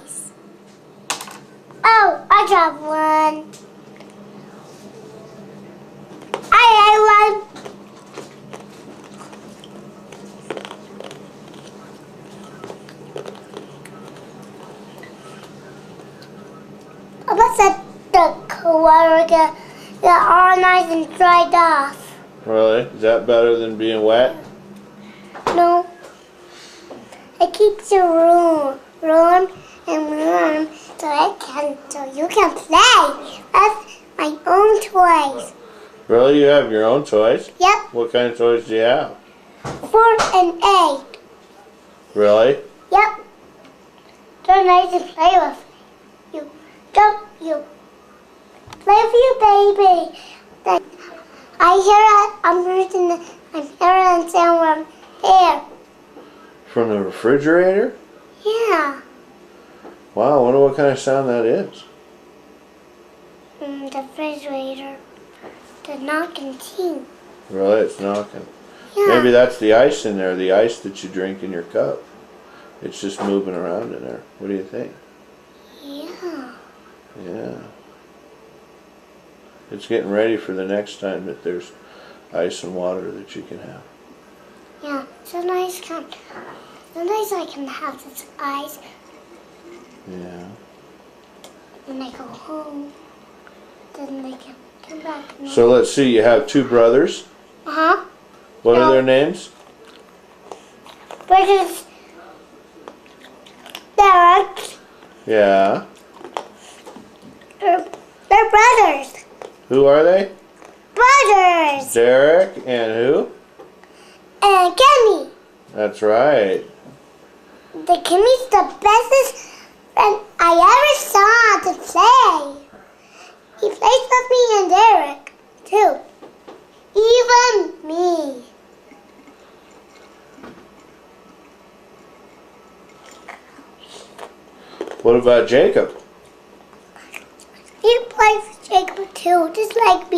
eyes. Oh, I got one. I one. What's that? The water get all nice and dried off. Really? Is that better than being wet? No. It keeps you warm and warm so you can play. That's my own toys. Really? You have your own toys? Yep. What kind of toys do you have? 4 and 8. Really? Yep. They're nice to play with. You don't you play with your baby. Then I'm hearing sound from there. From the refrigerator? Yeah. Wow, I wonder what kind of sound that is. The refrigerator. The knocking tea. Really? It's knocking. Yeah. Maybe that's the ice in there, the ice that you drink in your cup. It's just moving around in there. What do you think? Yeah. Yeah. It's getting ready for the next time that there's ice and water that you can have. Yeah. Sometimes I can have this ice Yeah. when I go home. Then they can come back. So let's see, you have 2 brothers. Uh-huh. What No. are their names? Brothers. Derek. Yeah. They're brothers. Who are they? Brothers. Derek and who? And Kenny. That's right. The Kimmy's the bestest friend I ever saw to play. He plays with me and Derek, too. Even me. What about Jacob? He plays with Jacob, too, just like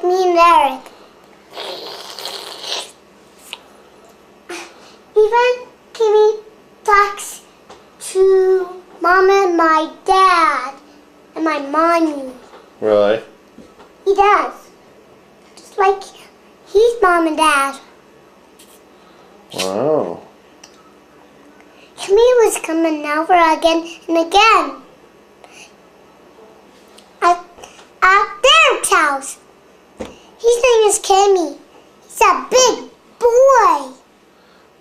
me and Derek. Even Kimmy talks to Mom and my dad and my mommy. Really? He does. Just like he's Mom and Dad. Wow. Kimmy was coming over again and again. is Kimmy. He's a big boy.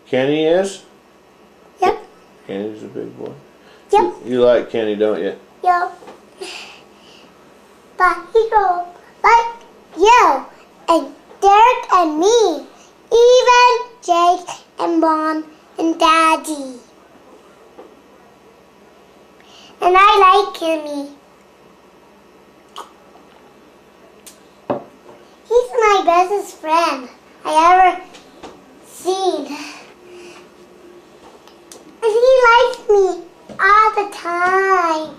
Kenny is? Yep. Kenny's a big boy. Yep. You like Kenny, don't you? Yep. But he goes like you and Derek and me. Even Jake and Mom and Daddy. And I like Kimmy. He's my bestest friend I ever seen. And he likes me all the time.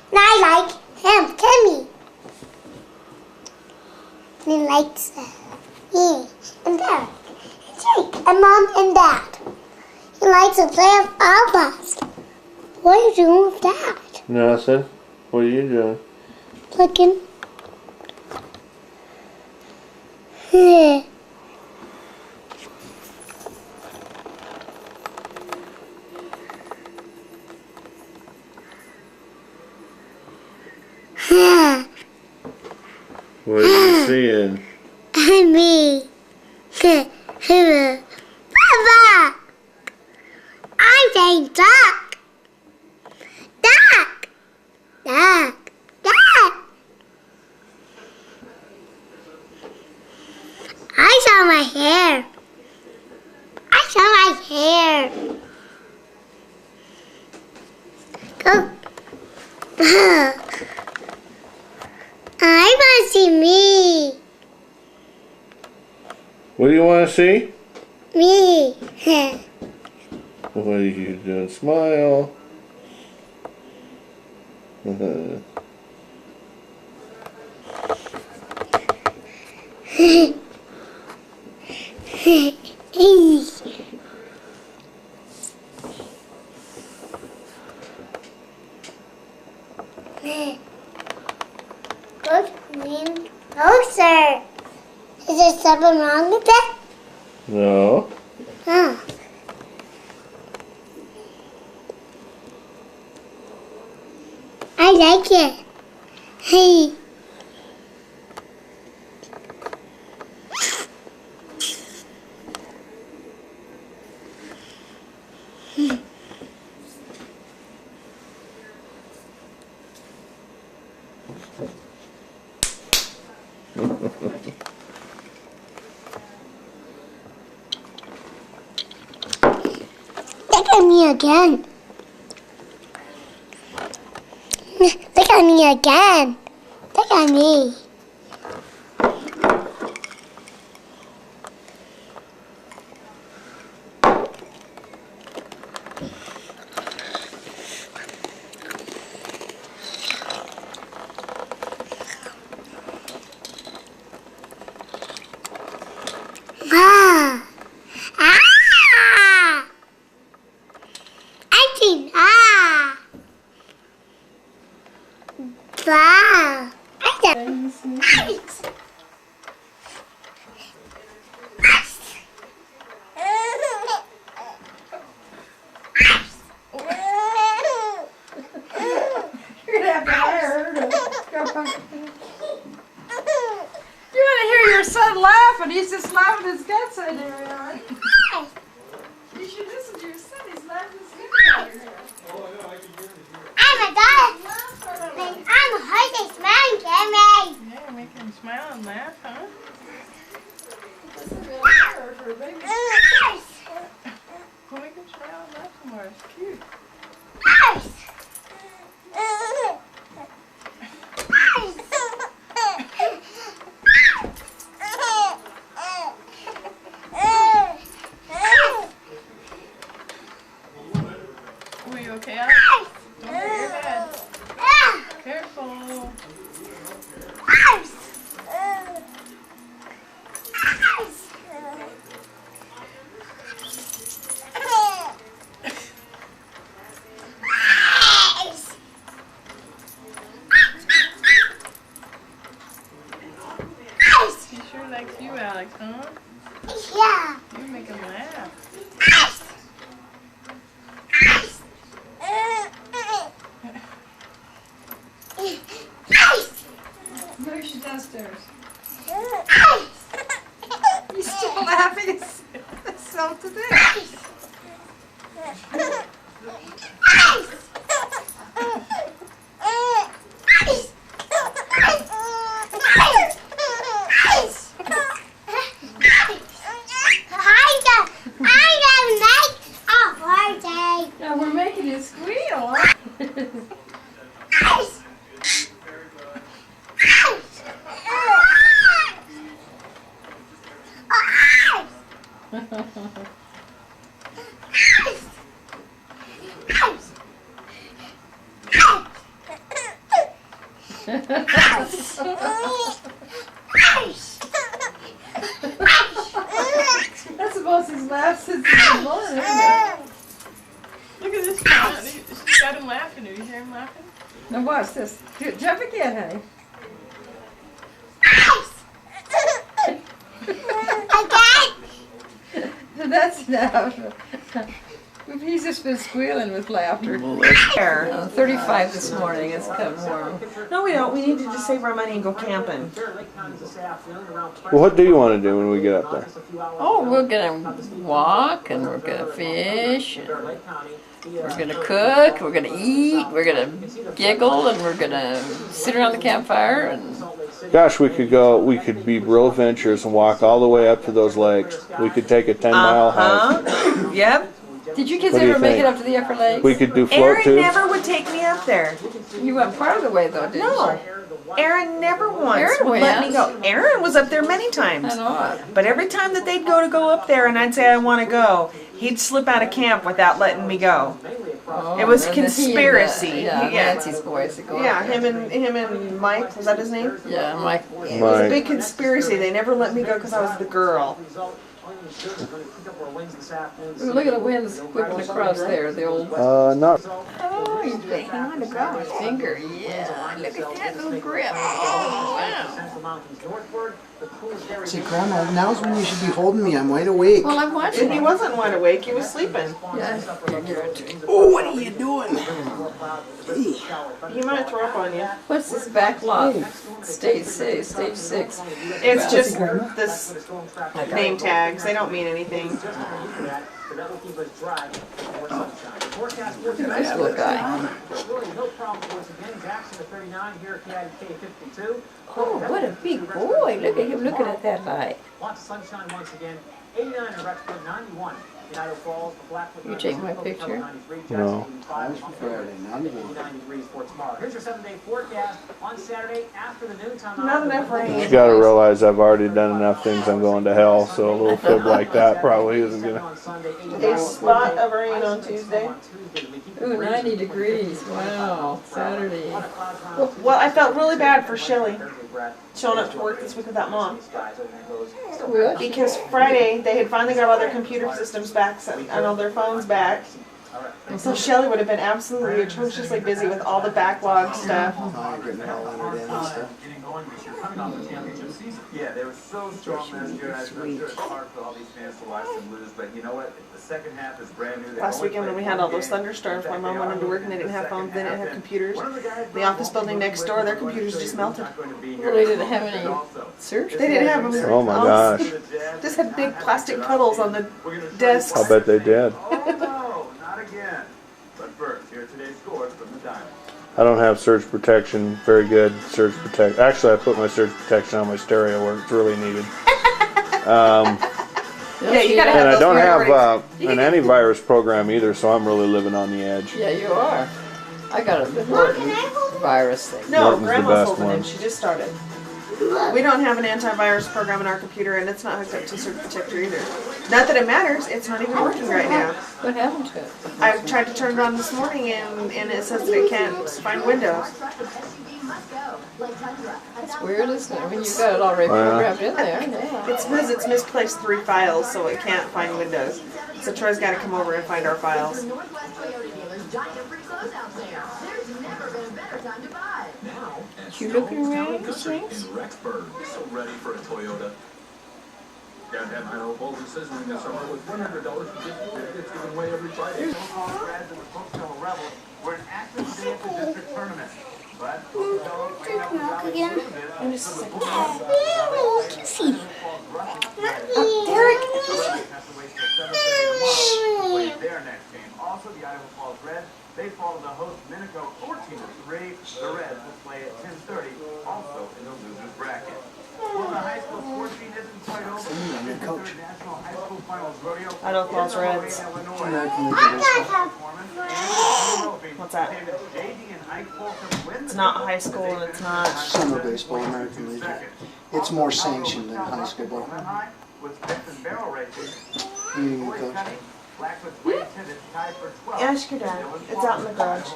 And I like him, Kimmy. And he likes me and Derek and Jake and Mom and Dad. He likes to play with all of us. What are you doing with that? Nothing. What are you doing? Looking. Yeah. What are you seeing? Me. Papa! I'm saying duck. Duck. Duck. Duck. I saw my hair. I saw my hair. Go. I want to see me. What do you want to see? Me. What are you doing? Smile. Go closer. Is there something wrong with that? No. Oh. I like it. Hey. Look at me again. Look at me again. Look at me. Ah. Ah. I think ah. Wow. I got ice. You're gonna have to hire her to go. You want to hear your son laugh, and he's just laughing his guts out there. You should listen to your son. He's laughing his guts out here. I'm a dog. I'm a horse smiling, Kimmy. Yeah, make him smile and laugh, huh? This is really hard for a baby. Well, make him smile and laugh some more. It's cute. Are you okay, Alex? Don't hurt your head. Careful. He sure likes you, Alex, huh? Yeah. You make him laugh. Maybe she's downstairs. laughing itself to death. Now we're making it squeal. That's the most he's laughed since he's been born, isn't it? Look at this one. She's got him laughing. Do you hear him laughing? Now watch this. Jump again, honey. That's enough. He's just been squealing with laughter. 35 this morning. It's kind of warm. No, we don't. We need to just save our money and go camping. Well, what do you want to do when we get up there? Oh, we're gonna walk and we're gonna fish. And we're gonna cook. We're gonna eat. We're gonna giggle and we're gonna sit around the campfire and. Gosh, we could be real adventurous and walk all the way up to those lakes. We could take a 10-mile hike. Yep. Did you kids What do you ever make it think? up to the upper lakes? We could do float Aaron tubes. never would take me up there. You went part of the way though, didn't No. you? Aaron never once Aaron would let went. me go. Aaron was up there many times. I know it. But every time that they'd go up there and I'd say I want to go, he'd slip out of camp without letting me go. Oh, It was and then he and, conspiracy. yeah, Nancy's boys that go up Yeah, there. him and Mike, was that his name? Yeah, Mike. It was a big conspiracy. They never let me go because I was the girl. Ooh, look at the winds whipping across there. The old. Not. Oh, he's hanging on to Grandma's finger. Yeah, look at that little grip. Oh, wow. Say, Grandma, now's when you should be holding me. I'm wide awake. Well, I'm watching. He wasn't wide awake. He was sleeping. Yeah, give it to him. Oh, what are you doing? He might throw up on you. What's this backlog? Stage 6. It's just this name tags. They don't mean anything. Nice little guy. Oh, what a big boy. Look at him looking at that light. Lots of sunshine once again. 89 in Rexburg, 91. United Falls, the Blackfoot. You take my picture? No. For tomorrow. Here's your 7-day forecast on Saturday after the noontime. Not enough rain. You gotta realize I've already done enough things. I'm going to hell, so a little fib like that probably isn't gonna. A spot of rain on Tuesday. Ooh, 90 degrees. Wow. Saturday. Well, I felt really bad for Shelly showing up to work this week without Mom. Because Friday, they had finally got all their computer systems back and all their phones back. So Shelly would have been absolutely atrociously busy with all the backlog stuff. Yeah, they were so strong last year. I'm sure it's hard for all these fans to watch them lose, but you know what? The second half is brand new. Last weekend when we had all those thunderstorms, my mom went into work and they didn't have phones, they didn't have computers. The office building next door, their computers just melted. Well, they didn't have any surgery. They didn't have them. Oh my gosh. Just had big plastic puddles on the desks. I'll bet they did. Oh no, not again. But first, here are today's scores from the Diamond. I don't have surge protection. Very good surge protect. Actually, I put my surge protection on my stereo where it's really needed. Yeah, you gotta have And I those don't have priorities. an antivirus program either, so I'm really living on the edge. Yeah, you are. I got a Norton virus thing. No, Norton's the Grandma's best holding one. it. She just started. We don't have an antivirus program in our computer, and it's not hooked up to Surge Protector either. Not that it matters. It's not even working right now. What happened to it? I tried to turn it on this morning, and it says that it can't find Windows. That's weird, isn't it? I mean, you've got it already programmed in there. Yeah. It's because it's misplaced 3 files, so it can't find Windows. So Troy's got to come over and find our files. You looking around at these things? Rexburg, so ready for a Toyota. Downtown Idaho Bowls is sizzling this summer with $100 for tickets given away every Friday. Grads of the Pocatello Rebels were an active day at the district tournament. But Pocatello played out the Valley again. In just a second. Kissy. There have to wait till 7:30 tomorrow to play their next game. Also, the Idaho Falls Reds, they fall to the host Minico 14-3. The Reds will play at 10:30, also in the losers bracket. Well, the high school sports scene isn't quite over. The third National High School Finals Rodeo. Idaho Falls Reds. What's that? It's not high school and it's not Summer baseball, American Legion. It's more sanctioned than high school ball. Coach. Ask your dad. It's out in the garage.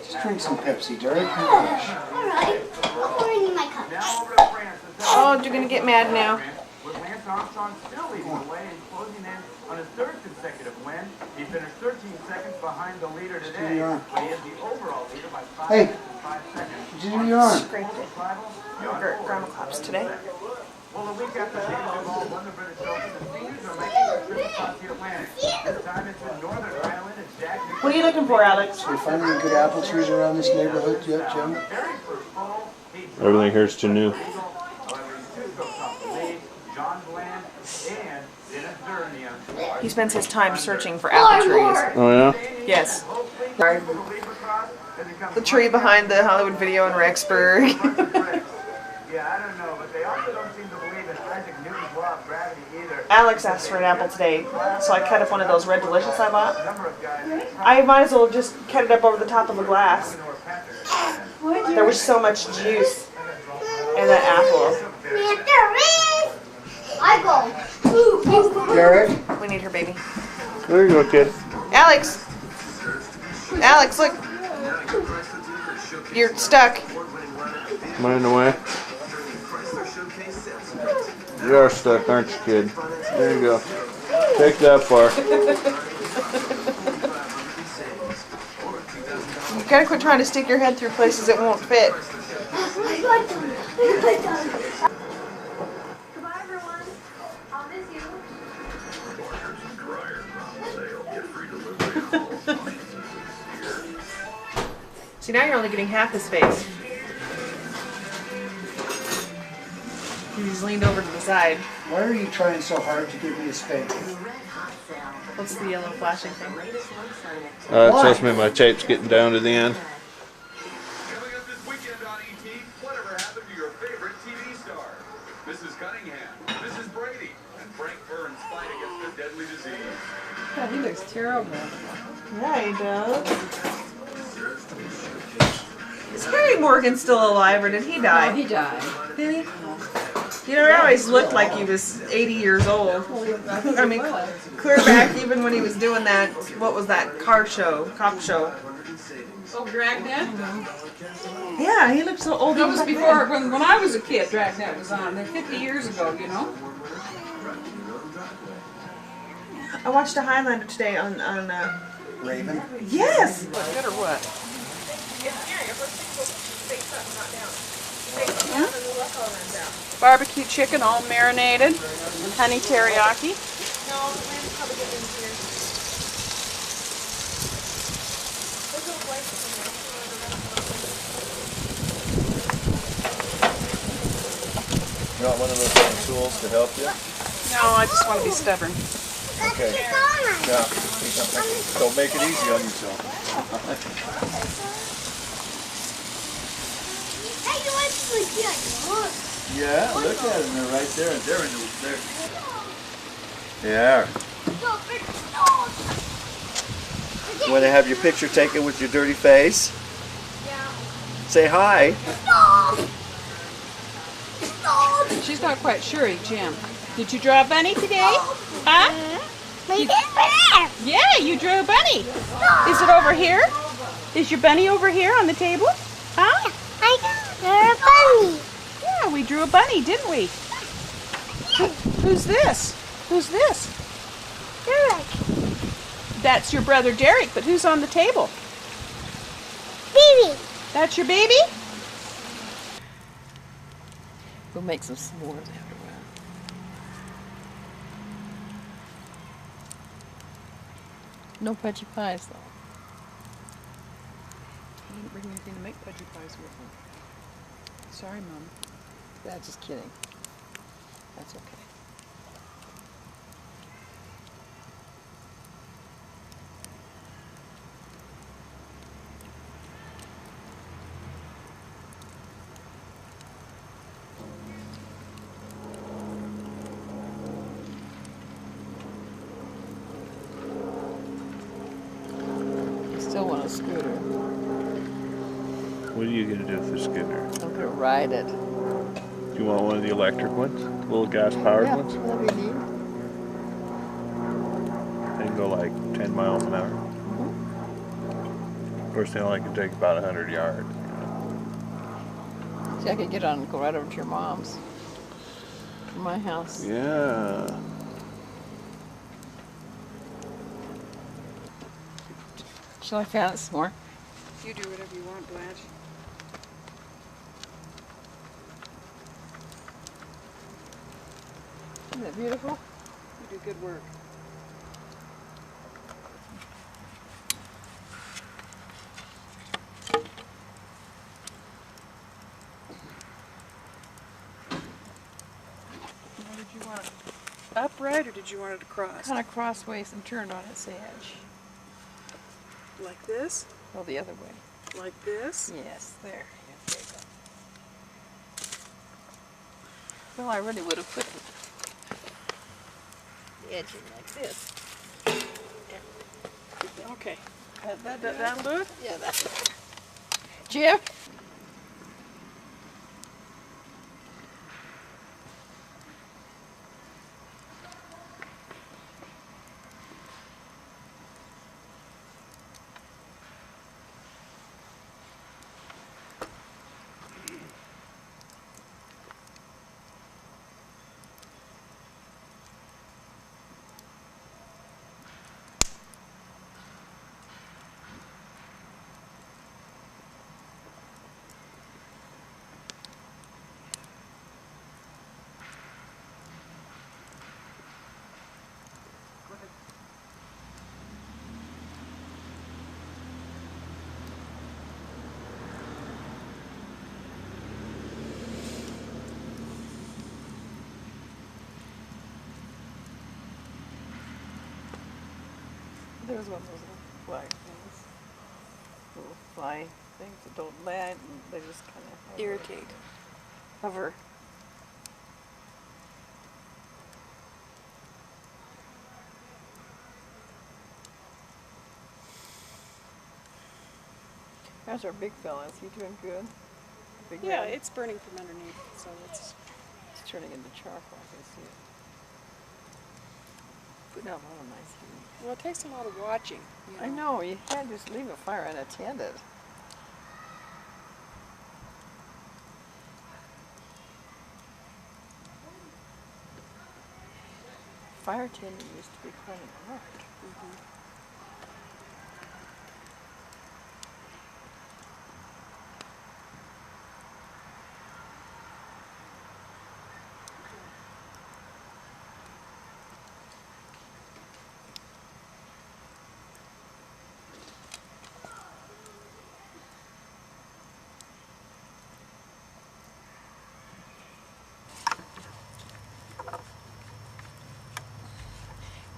Just drink some Pepsi, Derek. Gosh. Alright, I'm pouring in my cup. Oh, you're gonna get mad now. With Lance Armstrong still leading the way and closing in on his third consecutive win. He finished 13 seconds behind the leader today, but he is the overall leader by 5 Hey, seconds. what did you do your arm? Scraped it. Grandma claps today. Well, a week after they all won the British Open, the seniors are making their trip across the Atlantic. This time it's in Northern Ireland and Jack. What are you looking for, Alex? Are you finding any good apple trees around this neighborhood yet, Jim? Everything here's too new. He spends his time searching for apple trees. Oh yeah? Yes. The tree behind the Hollywood Video in Rexburg. Yeah, I don't know, but they also don't seem to believe in Isaac Newton's law of gravity either. Alex asked for an apple today, so I cut up one of those Red Delicious I bought. I might as well just cut it up over the top of a glass. There was so much juice in that apple. I go. Derek? We need her, baby. There you go, kid. Alex! Alex, look! You're stuck. Am I in the way? You are stuck, aren't you, kid? There you go. Take that far. You gotta quit trying to stick your head through places it won't fit. See, now you're only getting half his face. He's leaned over to the side. Why are you trying so hard to give me a spank? What's the yellow flashing thing? It tells me my tape's getting down to the end. Coming up this weekend on ET, whatever happened to your favorite TV star? Mrs. Cunningham, Mrs. Brady, and Frank Burns fight against the deadly disease. God, he looks terrible. Yeah, he does. Is Harry Morgan still alive, or did he die? No, he died. Did he? You know, he always looked like he was 80 years old. I mean, clear back even when he was doing that, what was that, cop show. Oh, Dragnet? Yeah, he looked so old. That was before, when I was a kid, Dragnet was on. They're 50 years ago, you know? I watched a Highlander today on Raven? Yes! Good or what? Barbecue chicken, all marinated, and honey teriyaki. No, the land's probably getting in here. You want one of those little tools to help you? No, I just want to be stubborn. Okay. Yeah. Don't make it easy on yourself. Hey, you want to look good? Yeah, look at them. They're right there. They're in there. Yeah. You want to have your picture taken with your dirty face? Yeah. Say hi. She's not quite sure, Jim. Did you draw a bunny today? Huh? Yeah, you drew a bunny. Is it over here? Is your bunny over here on the table? Huh? I got a bunny. Yeah, we drew a bunny, didn't we? Who's this? Who's this? Derek. That's your brother Derek, but who's on the table? Baby. That's your baby? We'll make some s'mores after a while. No pudgy pies, though. I didn't bring anything to make pudgy pies with me. Sorry, Mom. That's just kidding. That's okay. scooter. What are you gonna do with the scooter? I'm gonna ride it. Do you want one of the electric ones? The little gas-powered ones? That'd be neat. They can go like 10 miles an hour. Of course, they only can take about 100 yards. See, I could get on and go right over to your mom's. From my house. Yeah. Shall I fan it some more? You do whatever you want, Blanche. Isn't that beautiful? You do good work. What did you want? Upright, or did you want it across? Kind of crossways and turned on its edge. Like this? Oh, the other way. Like this? Yes, there. Yeah, there you go. Well, I really would have put the edging like this. Okay. That'll do it? Yeah, that's it. Jim? There's one of those little fly things. Little fly things that don't land and they just kind of Irritate. Hover. How's our big fella? Is he doing good? Big Yeah, red? it's burning from underneath, so it's turning into charcoal. I can see it. Putting out a lot of nice heat. well, it takes a lot of watching. I know, you can't just leave a fire unattended. Fire tending used to be quite an art.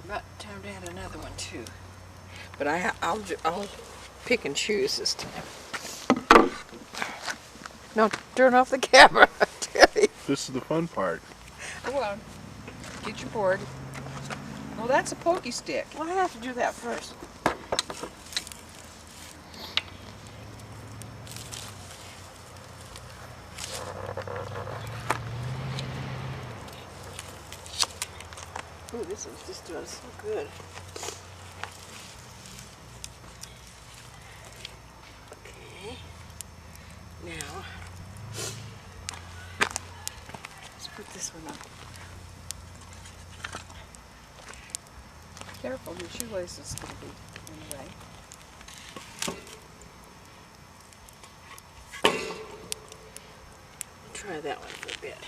About time to add another one too. But I'll pick and choose this time. No, turn off the camera. I tell you. This is the fun part. Go on. Get your board. Well, that's a pokey stick. Well, I have to do that first. Ooh, this one's just doing so good. Okay. Now, let's put this one up. Careful, your shoelace is going to be in the way. Try that one for a bit.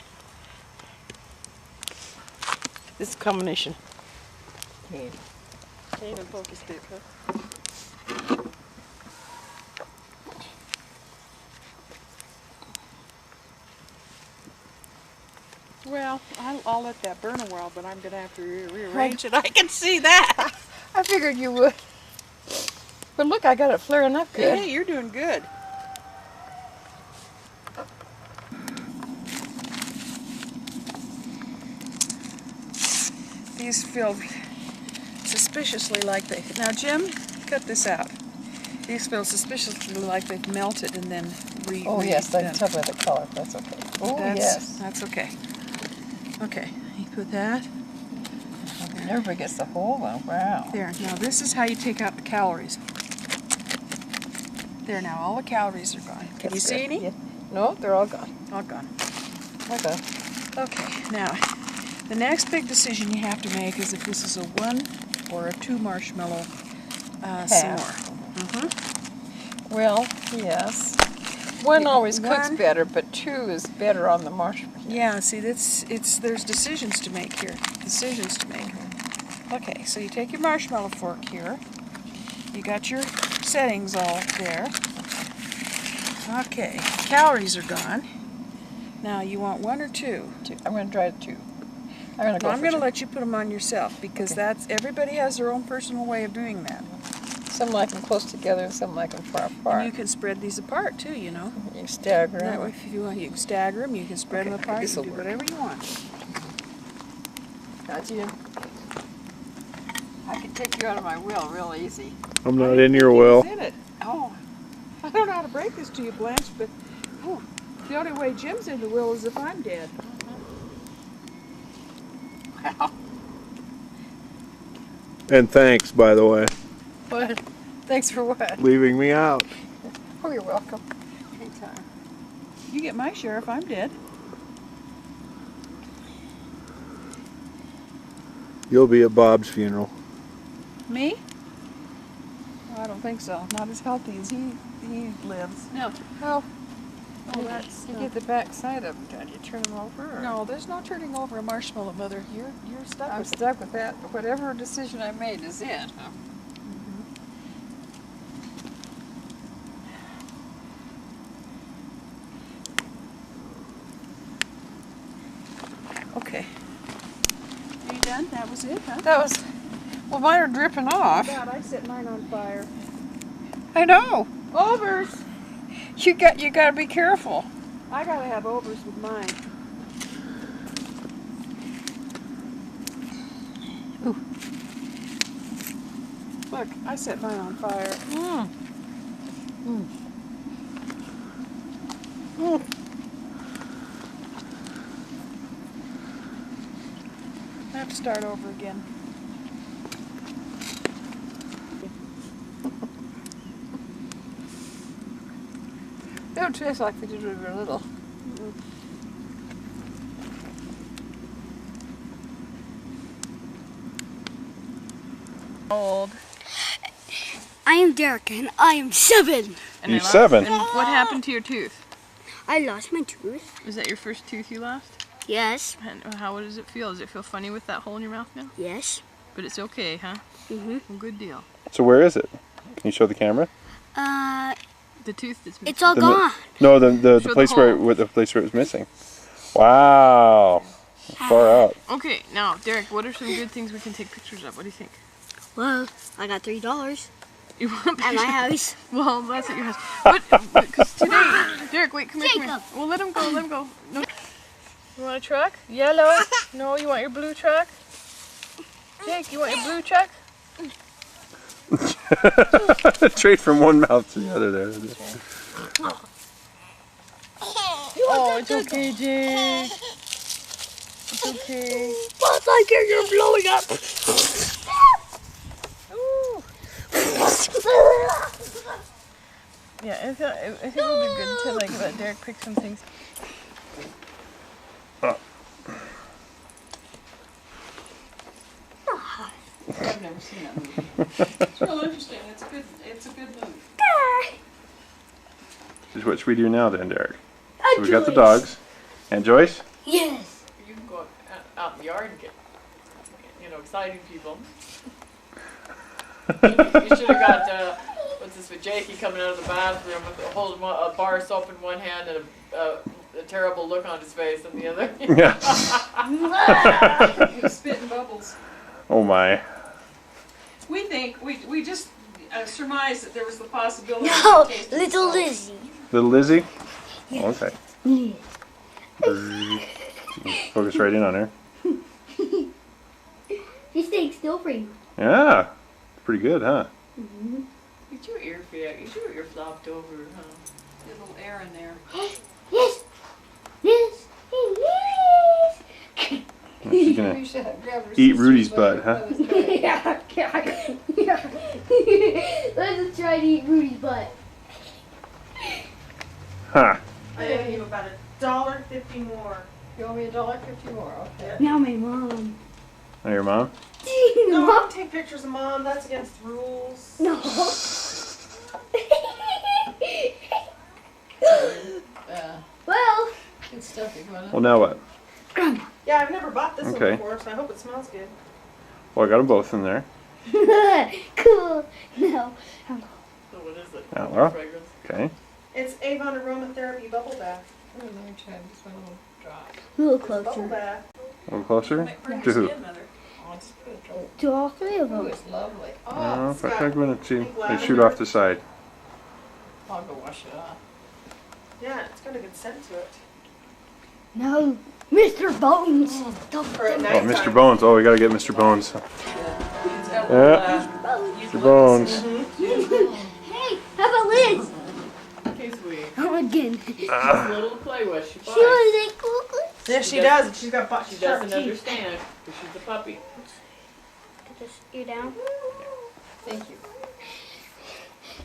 This combination. Okay. Cane and pokey stick, huh? Well, I'll let that burn a while, but I'm going to have to rearrange it. I can see that. I figured you would. But look, I got it flaring up good. Hey, you're doing good. These feel suspiciously like they... Now, Jim, cut this out. These feel suspiciously like they've melted and then Oh yes, I them. can tell by the color. That's okay. Oh yes. That's okay. Okay, you put that. Everybody gets the whole one. Wow. There, now this is how you take out the calories. There, now all the calories are gone. Can you That's see good. any? Yeah. No, they're all gone. All gone. Okay. Okay, now, the next big decision you have to make is if this is a 1 or a 2 marshmallow s'more. Well, yes. One always cooks One- better, but 2 is better on the marshmallow. Yeah, see, there's decisions to make here. Decisions to make. Okay, so you take your marshmallow fork here. You got your settings all there. Okay, calories are gone. Now, you want 1 or 2? 2. I'm going to try 2. I'm going to go Well, I'm for going to 2. let you put them on yourself because that's everybody has their own personal way of doing that. Some like them close together and some like them far And apart. you can spread these apart too, you know. You stagger That them. way, if you want, you can stagger them. You can spread them apart. You this'll can do work. whatever you want. Got you. I can take you out of my will real easy. I'm not in your will. He's in it. Oh, I don't know how to break this to you, Blanche, but oh, the only way Jim's in the will is if I'm dead. Wow. And thanks, by the way, What? Thanks for what? leaving me out. Oh, you're welcome. Anytime. You get my share if I'm dead. You'll be at Bob's funeral. Me? Oh, I don't think so. Not as healthy as he lives. No. Well, Oh, that's you get the back side of them, don't you? Turn them over? Or? no. There's no turning over a marshmallow, Mother. You're stuck. I'm with it. stuck with that. Whatever decision I made is it, huh? Okay. Are you done? That was it, huh? That was, well, mine are dripping off. God, I set mine on fire. I know. Overs. You got to be careful. I gotta have overs with mine. Ooh. Look, I set mine on fire. Mm. Mm. I have to start over again. They don't taste like they did when we were little. Old. I am Derek and I am 7. And You're 7. And what happened to your tooth? I lost my tooth. Is that your first tooth you lost? Yes. And how does it feel? Does it feel funny with that hole in your mouth now? Yes. But it's okay, huh? Mhm. Well, good deal. So where is it? Can you show the camera? The tooth that's It's all The gone. No, the Show place the where hole. the place where it was missing. Wow, far out. Okay, now, Derek, what are some good things we can take pictures of? What do you think? Well, I got $3 You want at my house. Well, that's at your house. But, because today, Derek, wait, come here, come here. Jacob. Well, let him go, let him go. No. You want a truck? Yellow? No, you want your blue truck? Jake, you want your blue truck? Straight from one mouth to the other there. Oh, it's okay, Jake. It's okay. Buzz Lightyear, you're blowing up. Ooh. Yeah, I think it'll be good to like let Derek pick some things. I've never seen that movie. It's real interesting. It's a good movie. What should we do now then, Derek? Hi, So we got the Joyce. dogs. And Joyce? Yes. You can go out in the yard and get, exciting people. You should have got, what's this, with Jakey coming out of the bathroom with holding a bar of soap in one hand and a terrible look on his face in the other. Yeah. He was spitting bubbles. Oh my. We think, we just surmised that there was the possibility No, of tasting little salt. Lizzie. Little Lizzie? Yes. Okay. Focus right in on her. He's staying still for you. Yeah. Pretty good, huh? Mm-hmm. You Get your ear flopped over, huh? Get a little air in there. Yes. Yes. She's gonna eat Rudy's butt, huh? Yeah. Let's just try to eat Rudy's butt. Huh. I owe you about $1.50 more. You owe me $1.50 more, okay. Now my mom. Oh, your mom? No, don't take pictures of Mom. That's against the rules. No. Well. Good stuff, Iguana. Well, now what? Yeah, I've never bought this Okay. one before, so I hope it smells good. Well, I got them both in there. Cool. No. So what is it? Outlaw. Fragrance? Okay. It's Avon Aromatherapy Bubble Bath. Oh, let me try this one little drop. A little Bubble closer. bath. A little closer? To who? Oh, just put a drop. To all three of Oh, them. it's lovely. Oh, Oh, if I try going to see. They shoot off the side. I'll go wash it off. Yeah, it's got a good scent to it. No. Mr. Bones. For at Oh, night Mr. Bones. Oh, we gotta get Mr. Bones. Yeah. Mr. Bones. Hey, how about Liz? Okay, sweet. Oh, again. Ah. Little play with she She bites. was a cuckoo. Yes, she does. She's got She sharp doesn't teeth. understand because she's a puppy. Put this ear down. Thank you.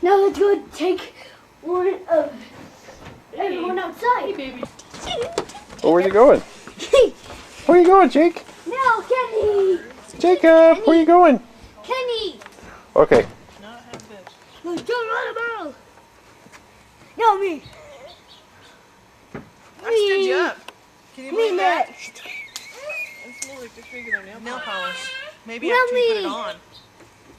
Now let's go take one of everyone outside. Baby. Oh, where are you going? Where are you going, Jake? No, Kenny. Jacob, where are you going? Kenny. Okay. Let's go run about. No, me. I stood you up. Can you Me believe that? next. It smells like just regular nail polish. Maybe No, after you put me. it on.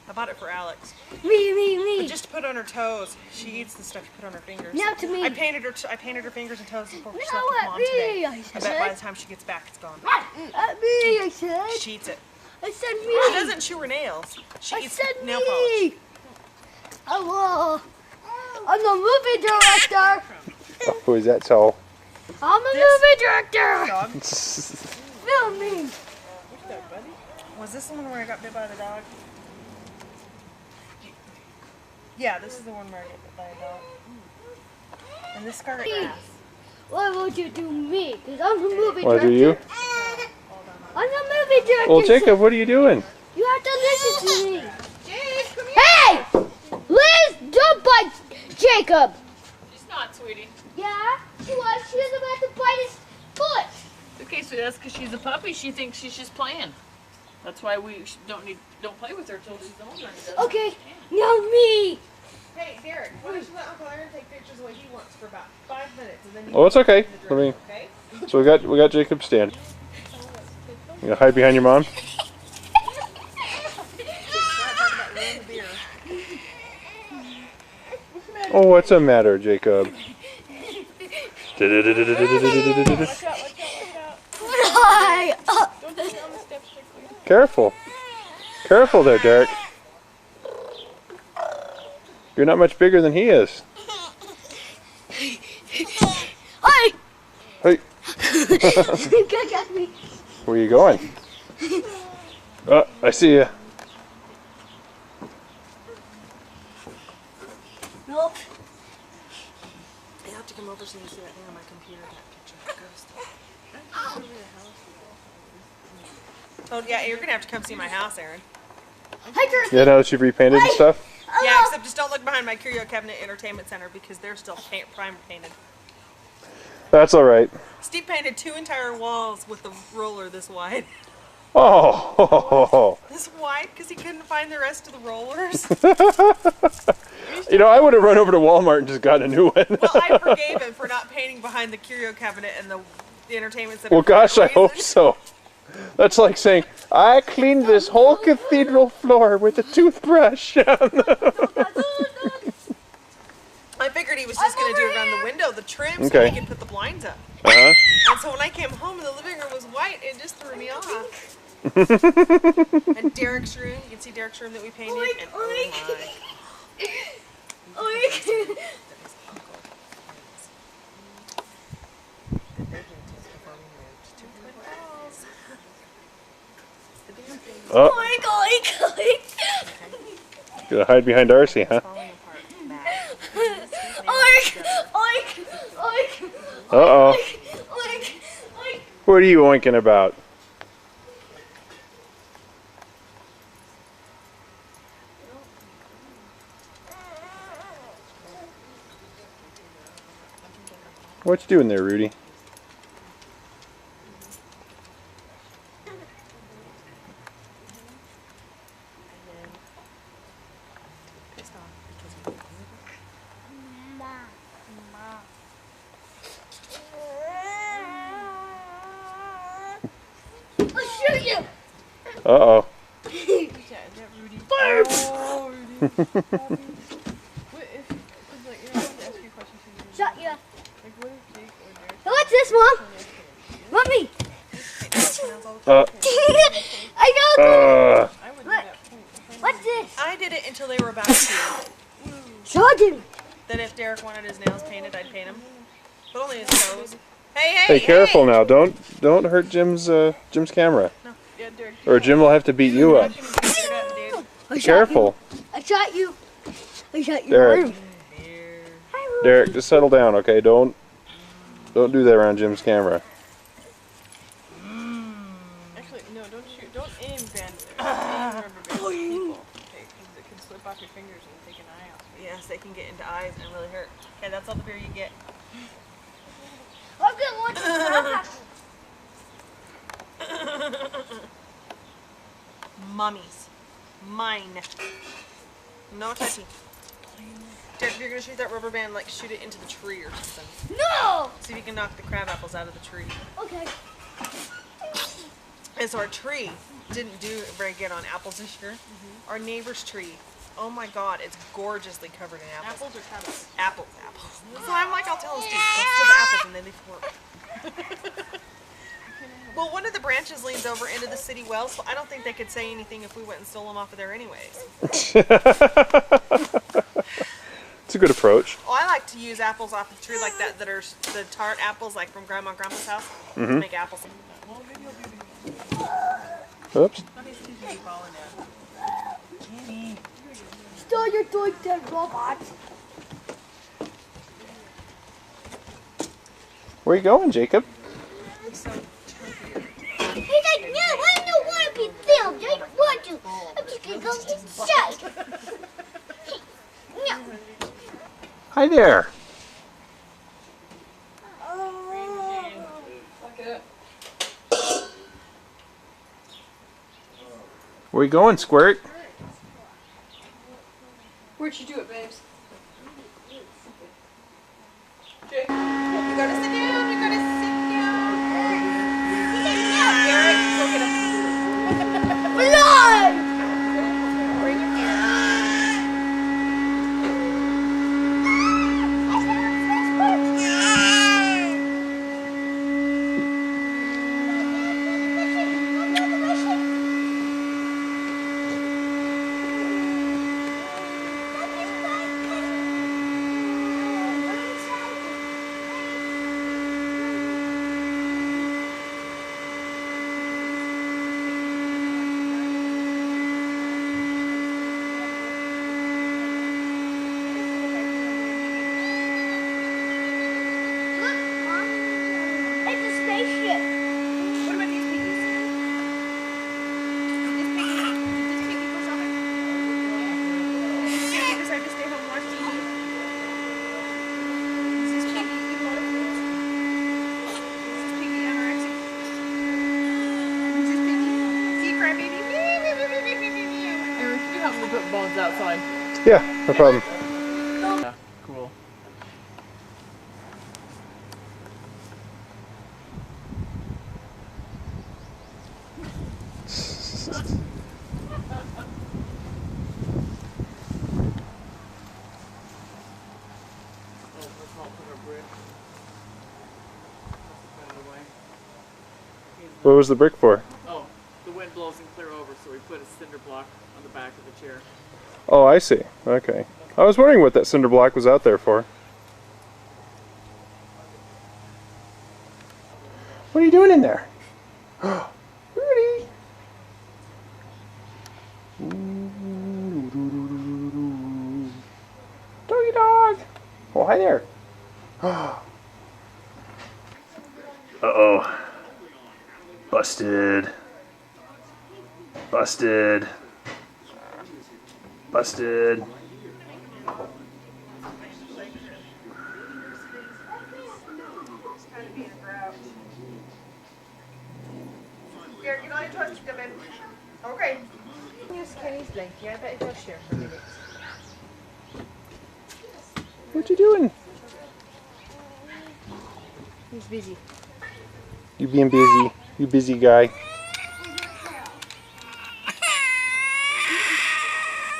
I bought it for Alex. Me. But just to put on her toes. She eats the stuff you put on her fingers. Now to me. I painted her fingers and toes before she No, slept with at Mom me, today. I I said. bet by the time she gets back, it's gone. At me, I said. She eats it. I said me. She doesn't chew her nails. She I eats said nail me. polish. Hello. I'm the movie director. Oh, is that so? I'm a movie director. Dog. Film me. Was this the one where I got bit by the dog? Yeah, this is the one where I got bit by a dog. And this scarlet grass. Why won't you do me? Because I'm the movie Want director. to do you? I'm the movie director. Well, Jacob, what are you doing? You have to listen to me. Hey! Liz, don't bite Jacob. She's not, sweetie. Yeah, she was. She was about to bite his foot. Okay, so that's because she's a puppy. She thinks she's just playing. That's why we don't play with her till she's older. Okay, now me. Hey, Derek, why don't you let Uncle Aaron take pictures of what he wants for about 5 minutes, and then you Oh, it's okay. can Let me. okay? So we got Jacob stand. You gonna hide behind your mom? Oh, what's the matter, Jacob? Hi. Careful. Careful there, Derek. You're not much bigger than he is. Hi. Hey. You got me. Where are you going? Oh, I see you. Nope. You have to come over so you see that thing on my computer, that picture of the ghost. Oh, yeah, you're gonna have to come see my house, Aaron. Hi, Yeah, now that you've repainted and stuff? Yeah, except just don't look behind my Curio Cabinet Entertainment Center because they're still primer painted. That's alright. Steve painted 2 entire walls with the roller this wide. Oh! This wide because he couldn't find the rest of the rollers. You know, I would have run over to Walmart and just gotten a new one. Well, I forgave him for not painting behind the Curio Cabinet and the entertainment center. Well, for that gosh, I reason. hope so. That's like saying, I cleaned this whole cathedral floor with a toothbrush. I figured he was just going to do around the window, the trim, so Okay. he could put the blinds up. Uh-huh. And so when I came home and the living room was white, it just threw me off. And Derek's room, you can see Derek's room that we painted. And oh my. Oh, Oink, oink, oink. gotta hide behind Darcy, huh? Uh-oh. What are you oinking about? What you doing there, Rudy? Uh-oh. Shut you. What's this, Mom? Mommy. I know. Look. What's this? I did it until they were about 2. Show Jimmy. That if Derek wanted his nails painted, I'd paint them. But only his toes. Hey, Hey, careful now. Don't hurt Jim's camera. No. Yeah, Derek. Or Jim will have to beat you up. I Careful. I shot you. I shot you. Derek. Derek, just settle down, okay? Don't do that around Jim's camera. Actually, no, don't shoot. Don't aim rubber bands at people. Okay, because it can slip off your fingers and take an eye out. Yes, they can get into eyes and really hurt. Okay, that's all the beer you get. I'm gonna watch Mummies. Mine. No touchy. Derek, if you're gonna shoot that rubber band, like shoot it into the tree or something. No! See if you can knock the crab apples out of the tree. Okay. And so our tree didn't do very good on apples this year. Our neighbor's tree, oh my God, it's gorgeously covered in apples. Apples or cabbage? Apples, apples. So I'm like, I'll tell us, dude, let's do the apples and then they work. Well, one of the branches leans over into the city well, so I don't think they could say anything if we went and stole them off of there anyways. It's a good approach. Oh, I like to use apples off the tree like that are the tart apples like from Grandma and Grandpa's house to Mhm. make apples. Oops. Stole your toy, dead robot. Where you going, Jacob? He's like, no, I don't want to be filmed. I don't want to. I'm just going to go inside. No. Hi there. Where you going, Squirt? Where'd you do it, babes? You gotta sit down, you gotta sit down. Blood! Bring your It's a spaceship. What about these piggies? This piggy go shopping? This piggy decide to stay home and watch TV? Is this piggy eat a lot of food? Is this piggy anorexic? Is this piggy? See, crybaby? Aaron, can you help me put bones outside? Yeah, no problem. Yeah, cool. What was the brick for? Oh, the wind blows and clear over, so we put a cinder block on the back of the chair. Oh, I see. Okay. I was wondering what that cinder block was out there for. What are you doing in there? Rudy! Doggy dog! Oh, hi there. Uh-oh. Busted. Busted. Busted. Here, you know I touched them in. Okay. Use Kenny's blankie. I bet he'll share for a minute. What you doing? He's busy. You being busy. You busy guy.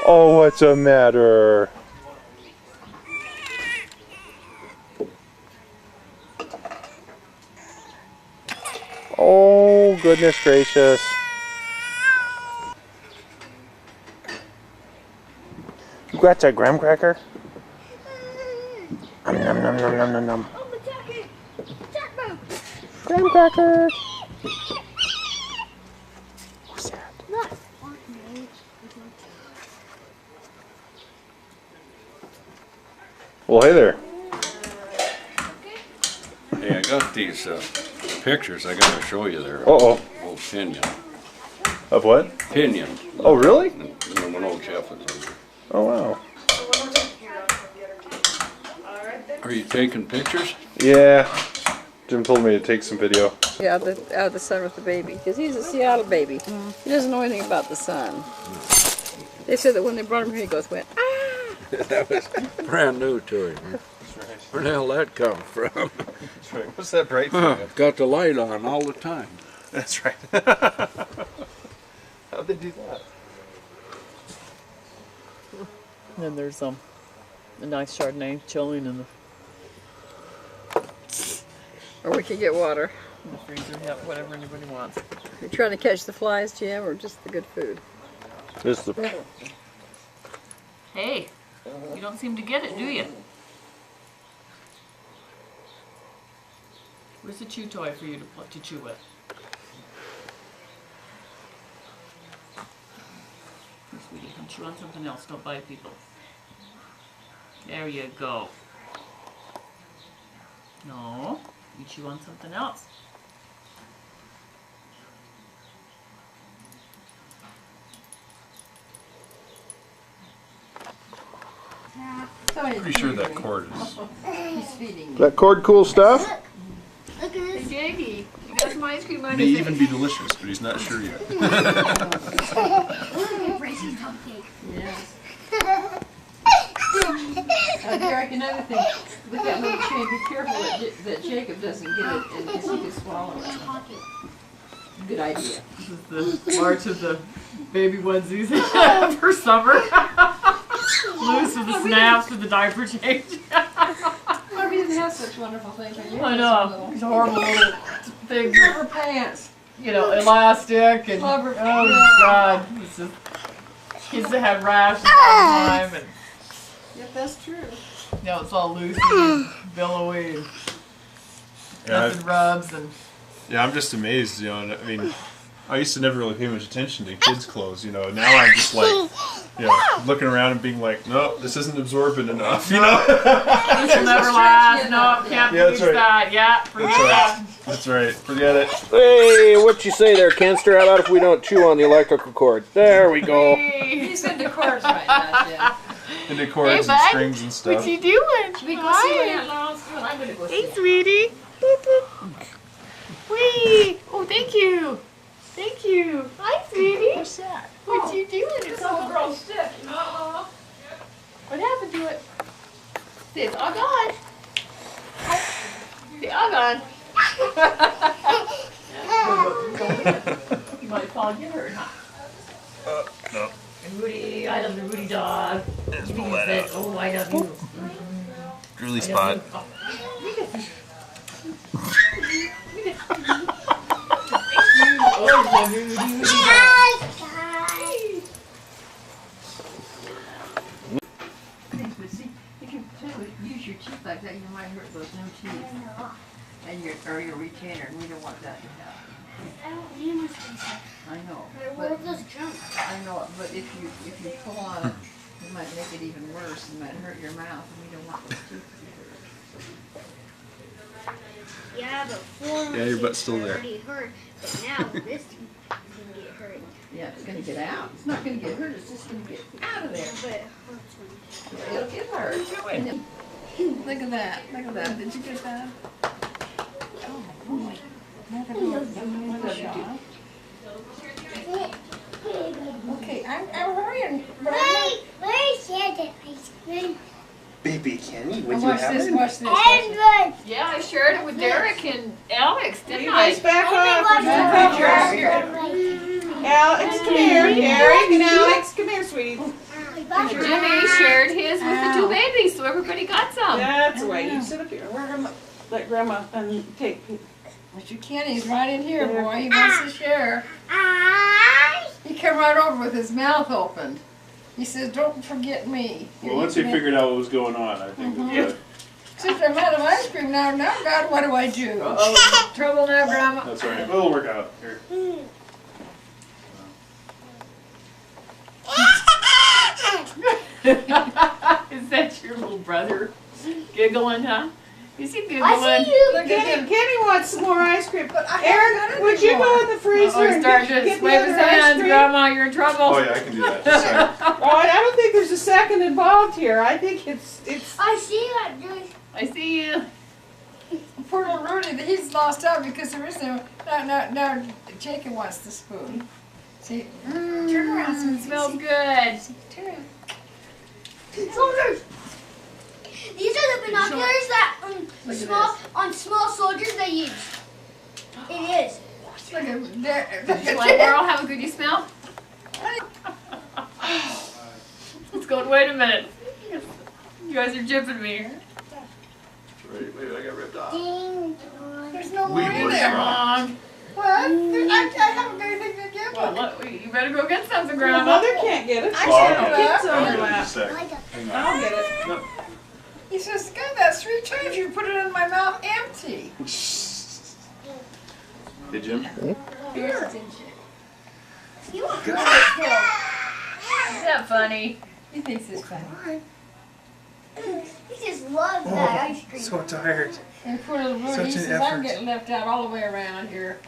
Oh, what's the matter? Oh, goodness gracious. You got that graham cracker? Nom nom nom nom nom nom nom. Graham cracker. Who's that? Well, hey there. Hey, I got these pictures I gotta show you there. Uh-oh. Old Pinion. Of what? Pinion. Oh, really? When old Jeff was over. Oh, wow. Are you taking pictures? Yeah. Jim told me to take some video. Yeah, out of the sun with the baby, because he's a Seattle baby. He doesn't know anything about the sun. They said that when they brought him here, he went, ah! That was brand new to him. Where the hell that come from? That's right. What's that bright thing? Got the light on all the time. That's right. How'd they do that? And there's a nice Chardonnay chilling in the Or we could get water. freezer. Yeah, whatever anybody wants. You trying to catch the flies, Jim, or just the good food? Just the... Hey, you don't seem to get it, do you? Where's the chew toy for you to chew with? Here, sweetie, come chew on something else. Don't bite people. There you go. No, you chew on something else. Pretty sure that cord is... He's feeding me. That cord cool stuff? Hey, Jakey, you got some ice cream on May your even face? be delicious, but he's not sure yet. Yes. Derek, another thing, with that little chain, be careful that Jacob doesn't get it because he could swallow it. Good idea. This is the March of the baby onesies they have for summer. Loose with the snaps with the diaper change. Well, we didn't have such wonderful things. I know. These horrible little things. Rubber pants. You know, elastic and Rubber- oh god, this is kids that have rashes all the time and Yep, that's true. you know it's all loosey and billowy and nothing rubs and Yeah, I'm just amazed, you know, I mean, I used to never really pay much attention to kids' clothes, you know, now I'm just like, you know, looking around and being like, no, this isn't absorbent enough, you know? this will never last. No, can't Yeah, use that's right. that. Yeah, forget that. That's right, forget it. Hey, what you say there, Kenster? How about if we don't chew on the electrical cord? There we go. He's in the cords right now, Into cords and bud. strings and stuff. What you doing? Jim. We go see what Aunt Laurel's doing. I'm gonna go see Hey, it. sweetie. Boop, boop. Wee. Oh, thank you. Thank you. Hi, sweetie. What's that? What you doing? It's all Little girl stick. What happened to it? It's all gone. It's all gone. You might fall and get hurt, huh? No. Rudy, I love the Rudy dog. Let's You pull use that that. out. Oh, I love you. Girly spot. Oh, I love you, Rudy dog. See, if you use your teeth like that, you might hurt those new teeth. And your retainer, and we don't want that to happen. I don't need my face. I know. Where But, are those jumps? I know, but if you pull on it, it might make it even worse. It might hurt your mouth, and we don't want those teeth to be hurt. Yeah, but 4 Yeah, your butt's still there. already hurt. But now this is gonna get hurt. Yeah, it's gonna get out. It's not gonna get hurt, it's just gonna get out of there. But it hurts when It'll get hurt. Look at that, look at that. Did you get that? Oh, boy. Okay, I'm hurrying. Where's the ice cream? Baby Kenny, Watch this, watch this. Edward! Yeah, I shared it with Derek and Alex, You didn't I? guys back off. Alex, come here. Yeah. Derek and Alex, come here, sweetie. And Jimmy shared his with the 2 babies, so everybody got some. That's right. You sit up here. We're gonna let Grandma take. Mr. Kenny's right in here, boy. He wants to share. He came right over with his mouth open. He says, "Don't forget me." Well, once he figured out what was going on, I think it's good. Since I'm out of ice cream now, God, what do I do? Uh-oh, trouble now, Grandma. That's all right. It'll work out. Here. Is that your little brother giggling, huh? Is he giggling? I see you. Look at him. Kenny wants some more ice cream. But I Eric, would you go in the freezer Oh, he's and starting get to the wave his other ice hands. cream? Grandma, you're in trouble. Oh yeah, I can do that. Just a second. Oh, I don't think there's a second involved here. I think it's. I see that, Joyce. I see you. Poor little Rudy, he's lost out because there is no. No, Jacob wants the spoon. See, turn around so It smells good. Turn around. Soldiers! These are the binoculars that small soldiers they use. It is. Look at there. Did you like Laurel? How good you smell? Let's go. Wait a minute. You guys are jipping me. Wait, I got ripped off. There's no We more in were there. wrong. What? I haven't got anything to give Well, him. you better go get something, Your Grandma. mother can't get it. I Oh, said okay. that. It's on her Just a lap. sec. Hang on. I'll get it. No. He says, God, that's 3 times you put it in my mouth empty. Hey Jim. Here. You want Is that funny? He thinks it's funny. He just loves that ice cream. So tired. And poor little Rudy, Such he an says, effort. I'm getting left out all the way around here.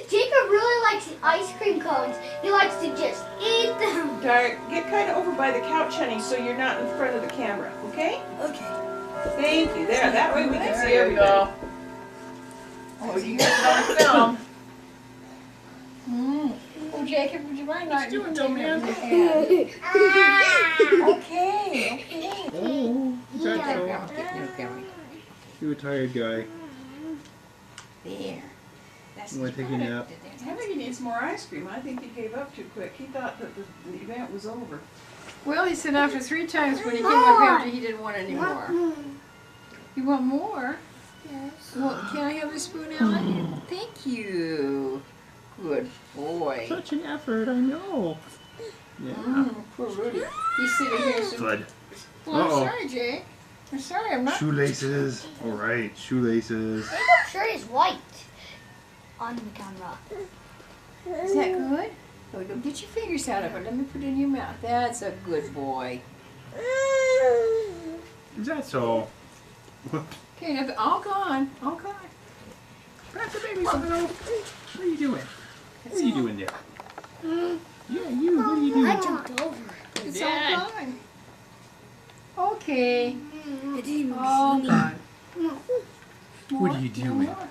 Jacob really likes ice cream cones. He likes to just eat them. Derek, get kind of over by the couch, honey, so you're not in front of the camera, okay? Okay. Thank you. There, that way we can see There you everybody. go. Oh, you got it on film. Oh, Jacob, would you mind not doing, taking man? it? Okay. You a tired guy. There. That's You want to take a nap? I think he needs more ice cream. I think he gave up too quick. He thought that the event was over. Well, he said after 3 times when he came up empty, he didn't want any more. You want more? Yes. Well, can I have the spoon, Ellen? Thank you. Good boy. Such an effort, I know. Yeah. Poor Rudy. He's sitting here. So, Good. well, I'm Uh-oh. sorry, Jake. I'm sorry, I'm not. Shoelaces. All right, shoelaces. Jacob's shirt is white on the camera. Is that good? Oh, go get your fingers out of it. Let me put it in your mouth. That's a good boy. Is that so? Okay, now, all gone. All gone. Grab the baby, Sano. What are you doing? What are you doing there? Yeah, you. What are you doing? I jumped over. It's Dad. all gone. Okay. It didn't All gone. What are you doing? More.